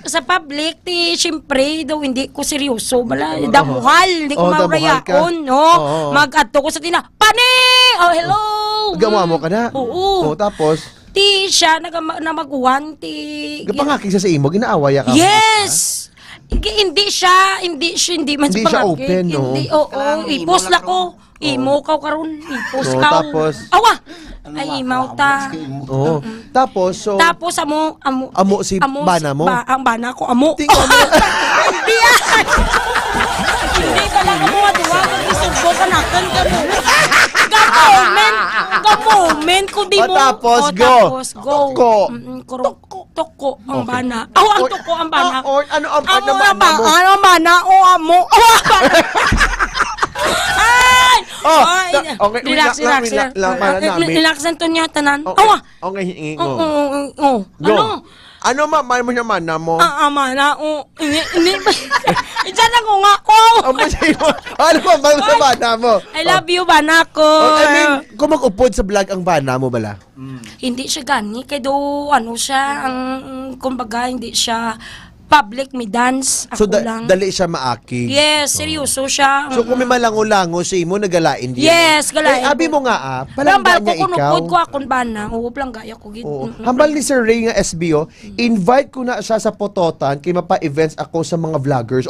Sa public, siyempre, daw hindi ko seryoso. Damuhal, hindi ko maurayaon, mag-adto ko sa tina, Pani! Hello! Gama mo ka na? Oo. Tapos? Siya, na mag-uwan, Gapangaki sa imo, ginaawaya ka? Yes! Hindi man Hindi siya open, no? Hindi, ipos la ko. Imo ka karon, ipos ka. Tapos? Ay, mauta. Oo. Tapos, so... Tapos, amo si bana mo? Ang bana ko, amo. Tingnan mo. Hindi yan! Hindi ka lang mo matuwa. Mag-isugbo ka natin ka mo. Gamomen, kung di mo. Tapos, go. Tapos, go. Toko. Toko, ang bana. Ang toko, ang bana. Ano ang bana mo? Ano ang bana? Amo. Ay! Okay, Relax to niya, tanan. Okay, hingi mo. Ano? Ano may mo naman na mo? Mana, Ini Diyan ako nga, Ano ba sa bana mo? I love you, bana ko. I mean, kung mag-upod sa vlog ang bana mo bala? Hindi siya gani, kaya do, siya, kumbaga, hindi siya public, may dance, ako So, lang. dali siya maaki? Yes, seryoso siya. So, kung may malango-lango sa imo, nagalain din? Yes, galain. Abi mo nga, palangga niya ikaw. Kunukod ko akong bana, palangga ko. Hambal ni Sir Ray nga SBO, invite ko na siya sa Pototan, kay mapa-events ako sa mga vloggers.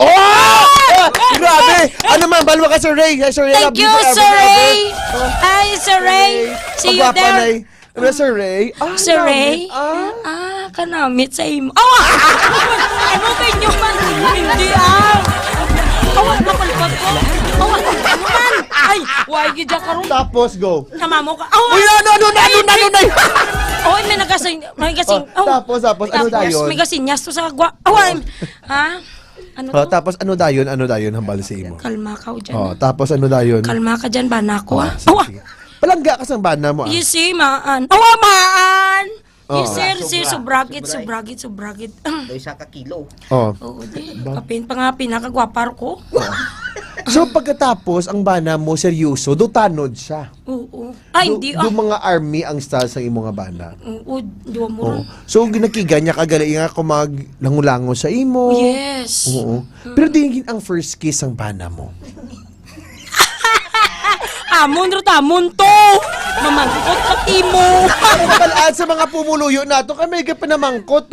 Grabe! Ano man, balwa ka Sir Ray. Sir Ray, Thank you, Sir Ray! Hi, Sir Ray! See you there! Ano, Sir Ray? Sir Ray? Kanamit sa imo. Ano ba inyo man? Hindi Awan na palipad ko. Awan, ano man? Ay, why gid ka ron? Tapos, go. Namamo ka. Uy, ano na? Oy, may nagasing. Tapos, ano dayon? May gasinyas to sa gwa. Awan. Ha? Ano to? Tapos, ano dayon hambal sa imo? Kalma ka dyan. Tapos, ano dayon? Kalma ka dyan, bana ko. Sige. Palangga ka sa bana mo. You see, maan. Maan! You see, subragit. Isa ka kilo. Oo, di. Kapin pa nga, pinakagwapar ko. So, pagkatapos, ang bana mo, seryoso, do tanod siya. Oo. Ay, hindi Do mga army ang style sa imong nga bana. Oo, di mo ron. So, ginakiga niya kagali nga kung maglangulango sa imo. Yes. Oo. Pero di ang first kiss ang bana mo. Amon to! Mamangkot ka timo! Kalaan sa mga pumuluyo nato, kami ka pinamangkot,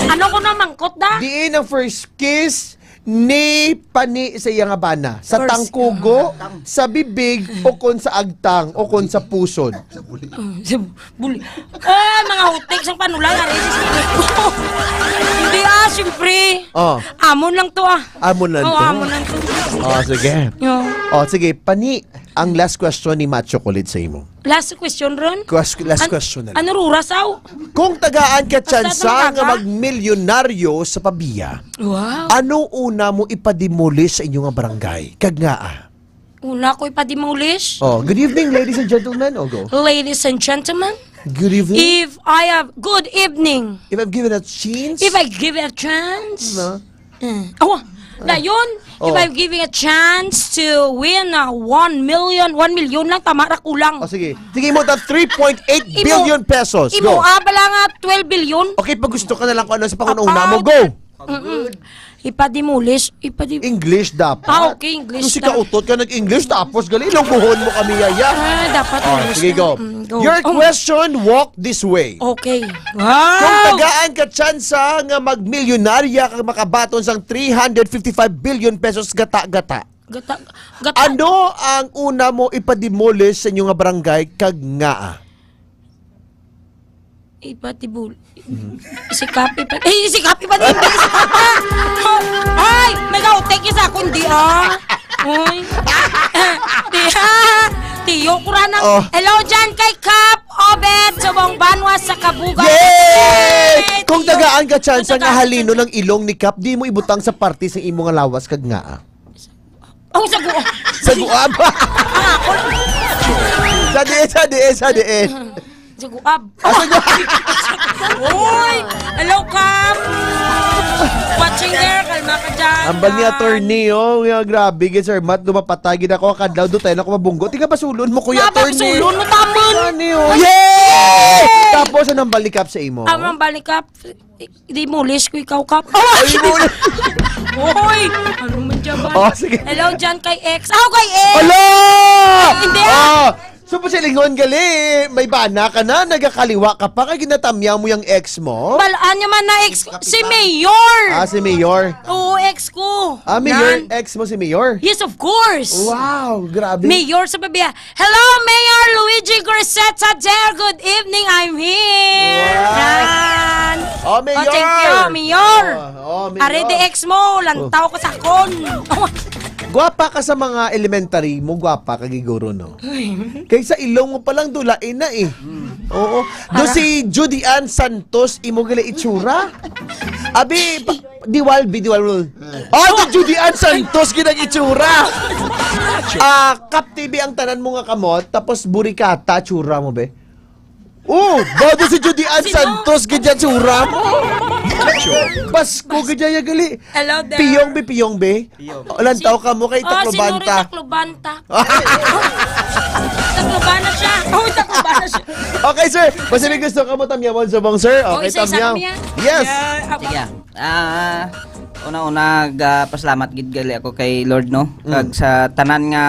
Ano ko na mangkot da? Diin ang first kiss ni pani sa iyang bana. Sa First- tangkugo, sa bibig, o kon sa agtang, o kon sa pusod. Buli. Mga hutik sang panulang. Hindi siyempre. Amon lang to Amon lang to. Amon lang to. Sige. Sige, pani, ang last question ni Matt Chocolate sa imo. Last question ron? Last question na lang. Ano rurasaw? Kung tagaan ka Basta tsansa nga ka? magmilyonaryo sa pabiya, Wow. ano una mo ipadimolish sa inyong nga barangay? Kag nga Una ko ipadimulish. good evening, ladies and gentlemen. Go. Ladies and gentlemen, Good evening. good evening. If I've given a chance. If I give it a chance. No? Dayon, if I'm giving a chance to win 1 million lang, tamara kulang. Sige. Sige mo, 3.8 billion pesos. Imo, Go. bala nga 12 billion. Okay, pag gusto ka na lang kung ano sa pangununa mo, go. Ipadimulish. English dapat. Okay, English. Kung si kautot ka nag-English, tapos galing lang buhon mo kami yaya. Dapat English. Sige, go. Your question, walk this way. Okay. Kung Wow! tagaan ka tsansa nga magmilyonarya kang makabaton sang 355 billion pesos gata-gata. Gata. Ano ang una mo ipadimolish sa inyong nga barangay kag nga? Ipatibul. Isikapi pa. Isikapi pa din. Ay! May kautek sa ako, hindi Uy. Tiyo ko ranang. Hello dyan kay Kap Obed Subong Banwa sa Kabuga. Yay! Kung tagaan ka tsansa nga halino ng ilong ni Kap, di mo ibutang sa party sa imo nga lawas kag nga. Saguab. Saguab. Sa diin. Saguab. Uy! Hello, Kap! Watching there, kalma ka dyan. Ambal ni attorney, grabe, sir Matt, dumapatagin ako, kadlaw do tayo na ako mabunggo. Tiga basulon mo, kuya attorney. Basulon mo, tamon! Yay! Tapos, anong balikap sa imo? Ang balikap, di mulis ko ikaw, Kap. Ay, mulis! Uy! Ano man dyan ba? Sige. Hello dyan kay X. Kay X! Hello! Hindi So pa silingon gali, may bana ka na, nagakaliwa ka pa, kaya ginatamya mo yung ex mo? Balaan niya man na ex ko. Si Mayor! Si Mayor. Oo, ex ko. Mayor, Nan. ex mo si Mayor? Yes, of course. Wow, grabe. Mayor sa babiya. Hello, Mayor Luigi Grisetta there. Good evening, I'm here. Yan. Mayor! thank you, Mayor. Mayor. Are the ex mo, lantaw ko sa kon. Gwapa ka sa mga elementary mo, gwapa ka giguro, no? Kaysa ilong mo palang dulain na eh. Oo. Do si Judy Ann Santos, imo gali itsura? Abi, diwal. Do Judy Ann Santos, ginag itsura. Kap TV ang tanan mo nga kamot, tapos burikata, tsura mo, be? Bago si Judy Ann Santos, ganyan tsura mo. Basko, ganyan gali. Hello there. Piyong be. Ilan tao ka mo kay Taklobanta? Taklobanta. Taklobana siya. Taklobana siya. Okay, sir. Basta may gusto ka mo tamyamon sa bong, sir. Okay, tamyaw. Yes. Sige. Una-una, pasalamat gid gali ako kay Lord, no? Kag sa tanan nga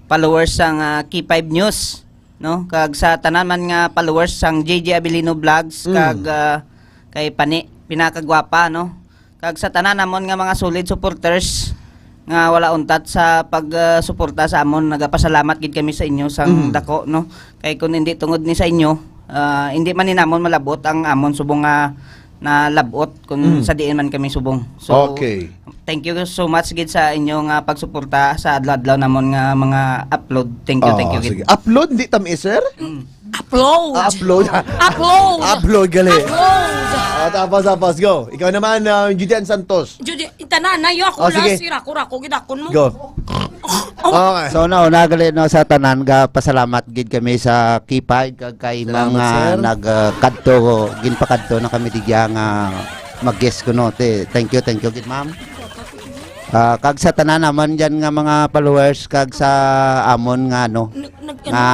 followers sang K5 News, no? Kag sa tanan man nga followers sang JJ Abilino Vlogs, kag kay Pani pinakagwapa, no? Kag sa tanan namon nga mga solid supporters nga wala untat sa pag-suporta sa amon, nagapasalamat gid kami sa inyo sang dako, no? Kay kun hindi tungod ni sa inyo, hindi man ni namon malabot ang amon subong nga na labot kung sa diin man kami subong. So okay. Thank you so much gid sa inyong pagsuporta sa adlaw-adlaw namon nga mga upload. Thank you gid. Sige. Upload hindi tam sir? Upload. Upload gali. Tapos go. Ikaw naman, Judy Ann Santos. Judy, itanan na yo ako sige. sira ko gidakon mo. Go. Okay. So nauna gali no sa tanan ga pasalamat gid kami sa K5 kag kay mga nagkadto ginpakadto na kami digya nga mag-guest ko no. Thank you gid ma'am. Kag sa tanan naman diyan nga mga followers kag sa amon nga no. Nga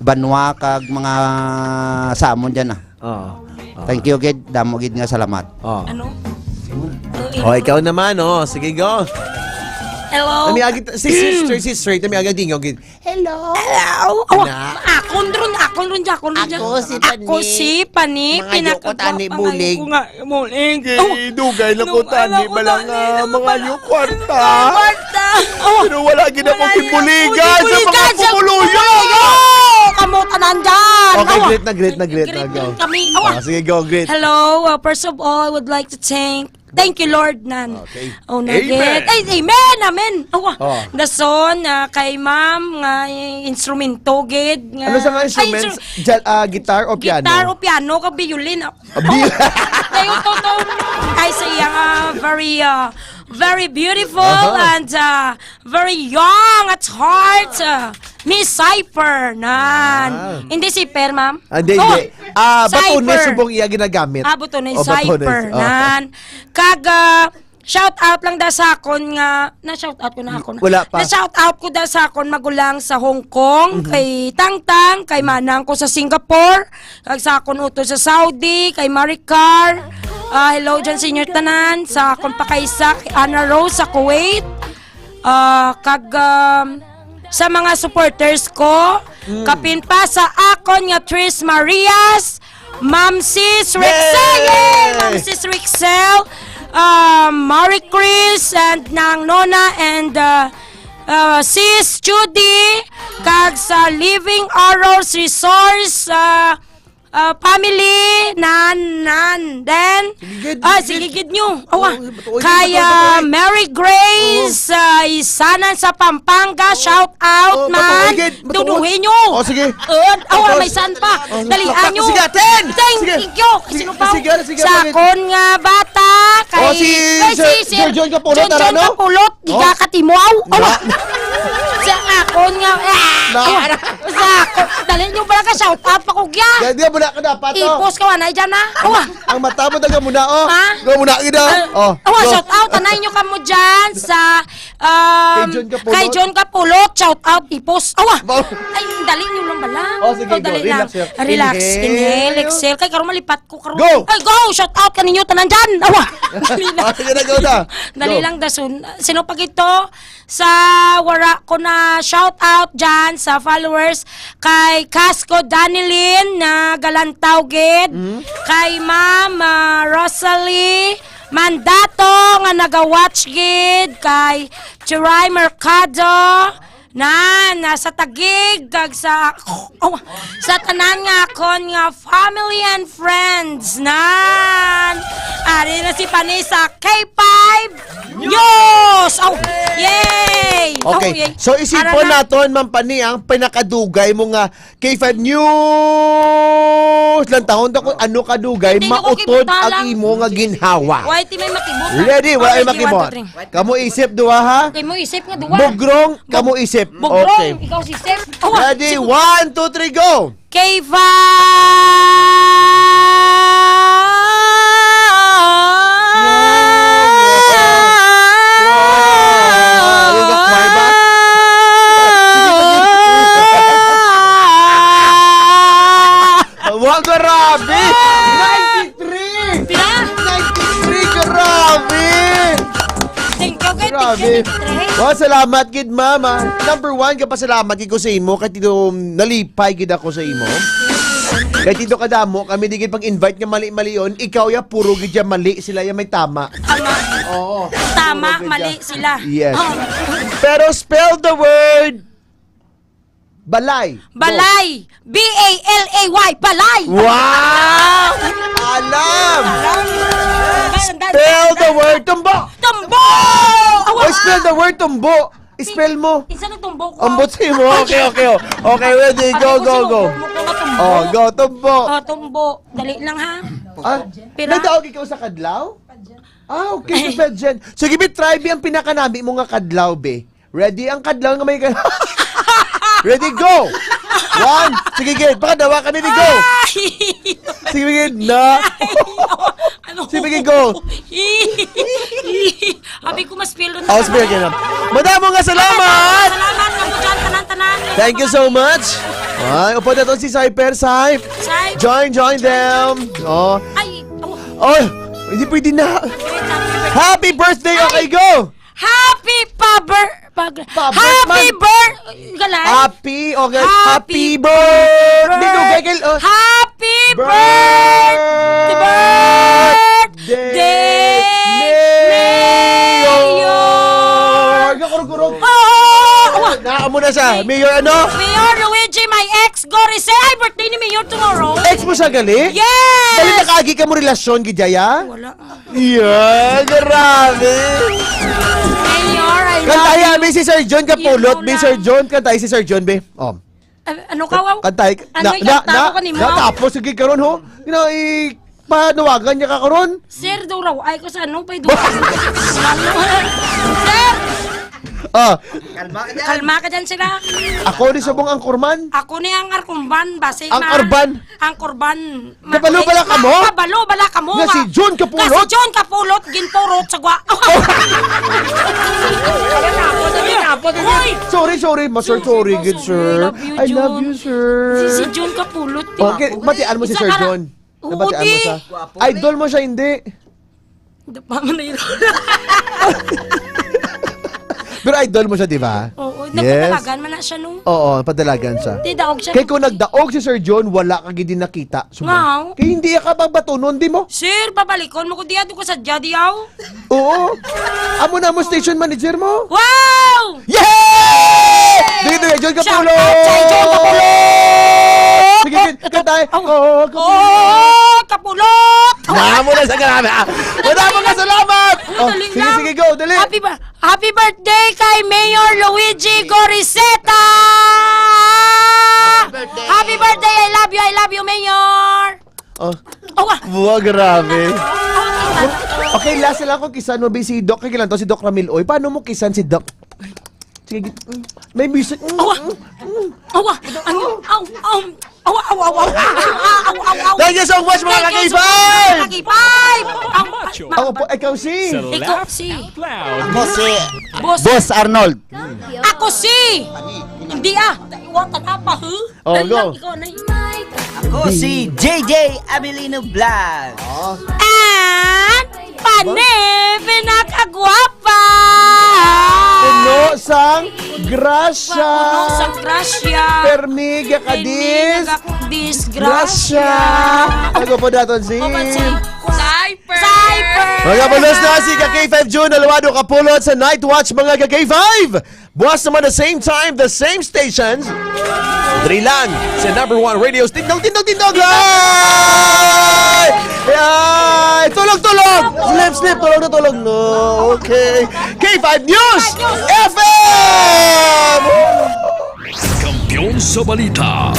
banwa kag mga sa amon diyan Thank you gid, damo gid nga salamat. Ano? Ikaw naman, sige go. Hello. Si sister, namiagit dingo gid. Hello. Na. Akon ron. Ako si Pani. Mga tani bulig. Bulig. Dugay lang ko tani balang mga yung kwarta. Pero wala gid ako kibuligan sa mga pumuluyo. Kamo tanan dyan. Okay, great na. Go. Kami. Sige, go, great. Hello. First of all, I would like to thank you, Lord, nan. Okay. Amen. Amen. Dason, kay ma'am, nga instrumento, gid. Ano sa mga instruments? Guitar o piano? Guitar o piano, ka violin. Kayo to. Ay siya very beautiful and very young at heart. Miss Cypher, nan. Hindi Cypher, ma'am? Hindi. Batunes subong iya ginagamit. Batunes, Cypher, nan. Kag, shout out lang da sa akon nga, na-shout out ko na ako. Wala pa. Na-shout out ko da sa akon magulang sa Hong Kong, kay Tangtang, kay Manang ko sa Singapore, kag sa akon uto sa Saudi, kay Maricar. Hello dyan sa inyo tanan, sa akon pakaysa, kay Anna Rose sa Kuwait. Kag, sa mga supporters ko, kapin pa sa akon nga Tris Marias, Ma'am Sis Rixel, Ma'am Sis Rixel, Marie Chris, and Nang Nona, and Sis Judy, kag sa Living Arrows Resource family, nan. Then, sigigid nyo. Kaya Mary Grace, isanan sa Pampanga, shout out, man. Duduhin nyo. Sige. May san pa. Dalian nyo. Sige, atin. Thank you. Sino pa? Sige. Sa kon nga bata, kay si John Kapulot, John Kapulot, diga katimuaw. Sa akon nga, sa akon, Dali nyo pala ka, shout out pa kugya. Hindi mo na ka dapat, oh. Ipos ka wanay dyan na. Awa. Ang mata mo daga muna, oh. Ha? Go muna, ina. Oh. Awa, go. shout out. Tanay nyo ka mo dyan sa... Kay John Capulot. Shout out, ipos. Awa. Ay, dali nyo lang bala. Oh, sige, go. Dali Relax, lang. relax. Relax. Inhale. Inhale, exhale. Kay karon malipat ko karon. Go. Ay, go. Shout out ka ninyo tanan dyan. Awa. Dali lang. Sige na, go na. Dali Go. lang dasun. Sino pag ito sa wara ko na shout out dyan sa followers kay Casco Danilin na galantaw gid, kay Ma'am Rosalie Mandato nga naga-watch gid, kay Chiray Mercado na nasa Tagig kag sa sa tanan nga kon nga family and friends nan ari na si Panisa K5 News. Yay! Okay. Yay. So isipon Ara na. naton Ma'am Pani ang pinakadugay mo nga K5 News lang taon ko ano kadugay Hindi na ko mautod kibuta ang lang. imo nga ginhawa. Why ti may makibot? Ready? Wala ay Ready, makibot. 1, 2, 3. Kamu isip duha ha? Okay mo isip nga duwa. Bugrong, kamu isip. Bugrong, Okay. ikaw si Sep. Ready? 1, 2, 3, go! K5! Wow, grabe! 93! 93, grabe! Thank you, kay Grabe. Wow, salamat gid mama. Number 1 ka pa salamat gid ko sa imo kay tito nalipay gid ako sa imo. Kay tito kadamo kami di gid pag-invite nga mali-mali yon, ikaw ya puro gid ya mali, sila ya may tama. Tama. Oo. Tama, mali sila. Yes. Oh. Pero spell the word balay. Balay. B-A-L-A-Y. Balay. Wow! Alam! Spell the word tumbo. Tumbo! Oh, spell the word tumbo. Spell mo. Isa na tumbo ko. Ambot si mo. Okay, okay. Okay, ready. Go, go, go. Oh, go, tumbo. Oh, tumbo. Dali lang ha. Ah, Pira? nagdaog ikaw sa kadlaw? Ah, okay. So, Pedjen. So, give it try, be ang pinakanami mo nga kadlaw, be. Ready? Ang kadlaw nga may kadlaw. Ready, go! 1. Sige, gid. Pakadawa ka na, go! Sige, gid. Na. Sige, gid, go. Abi ko mas feel doon. Oh, spill ka na. Madamo nga salamat! Salamat na mo dyan, tanan-tanan. Thank you so much. Ay, upo na to si Cyper, Cype. Cype. Join them. Oh. Ay, Oh, hindi pwede na. Happy birthday, okay, go! Happy Happy Galay. Happy, okay. Happy Happy birthday. No, Gagel. Oh. Happy birthday, Mayor. Kurog-kurog. Oh! Naamo na siya. Mayor ano? Mayor Luigi, my ex, Gorise. Ay, birthday ni Mayor tomorrow. Ex mo siya gali? Yes! Dali nakagi ka mo relasyon, Gijaya? Wala. Yeah, grabe. Mayor, I love Kantahin you. kami si Sir John Kapulot. Be Sir John, kantahin si Sir John, be. Oh. Ano ka, wow? Kantahin. Ano yung tao ka ni mo? Tapos, sige karon ho. Panawagan niya ka karon. Sir, daw raw. Ay ko sa ano pa doon. Sir! Ah, Kalma ka dyan sila. ako ni Sabong Angkorman. Ako ni ang Arkumban. Basi Ang Arban? Ang Kurban. Kabalo bala ka mo? Kabalo bala ka mo. Nga si John Kapulot? Nga si John Kapulot. Ginpurot sa gwa. Hoy! Sorry, sorry, good sir. I love you, sir. Si John Kapulot. Okay, batian mo si Sir John. Oo, Nabatian mo di. siya. Idol mo siya, hindi. Dapa mo na yun. Pero idol mo siya, di ba? Oo, Yes. nagpatalagan man na siya nung. Oo, padalagan siya. Di daog siya. Kaya kung nagdaog si Sir John, wala ka gidi nakita. Ngaw? Kaya hindi ka babatunon, di mo? Sir, babalikon mo ko diya ko sa Jadiaw. Oo. Amo na mo station manager mo. Wow! Yay! Dito yan, John Kapulot! Shout out kay John Kapulot! Sige, katay. Oh, Kapulot! Namo na sa karami. Madamo ka salamat! Oh, Dali sige, lang. sige, go, dali. Happy birthday kay Mayor Luigi Goriseta! Happy birthday! I love you, Mayor! Oh. Oh, Wow, grabe. Okay, last lang kung kisan mo ba si Doc. Kailan to si Doc Ramil Oy. Paano mo kisan si Doc? Sige, may bisit. Awa! Ano? Aw! Thank you so much mga ka-K5! K5! Ako po, ikaw si... Ikaw si... Ako si Boss Arnold. Ako si... Hindi Iwan ka na pa, Oh, go. Ikaw na yun. Ako si JJ Abilino Vlog. And... Pane! Pinakagwapa! Puno sang grasya. Puno sang grasya. Permiga ka dis. Disgrasya. Ako po daton si... Cyper! Mga pulos na si ka-K5 June, Alawado Kapulot sa Night Watch mga ka-K5. Buwas naman the same time, the same stations. Dali lang sa number 1 radio. Tindog! Ay! Ay! Tulog! Slip! Tulog! No, okay. K5 News! FM! Kampiyon sa balita.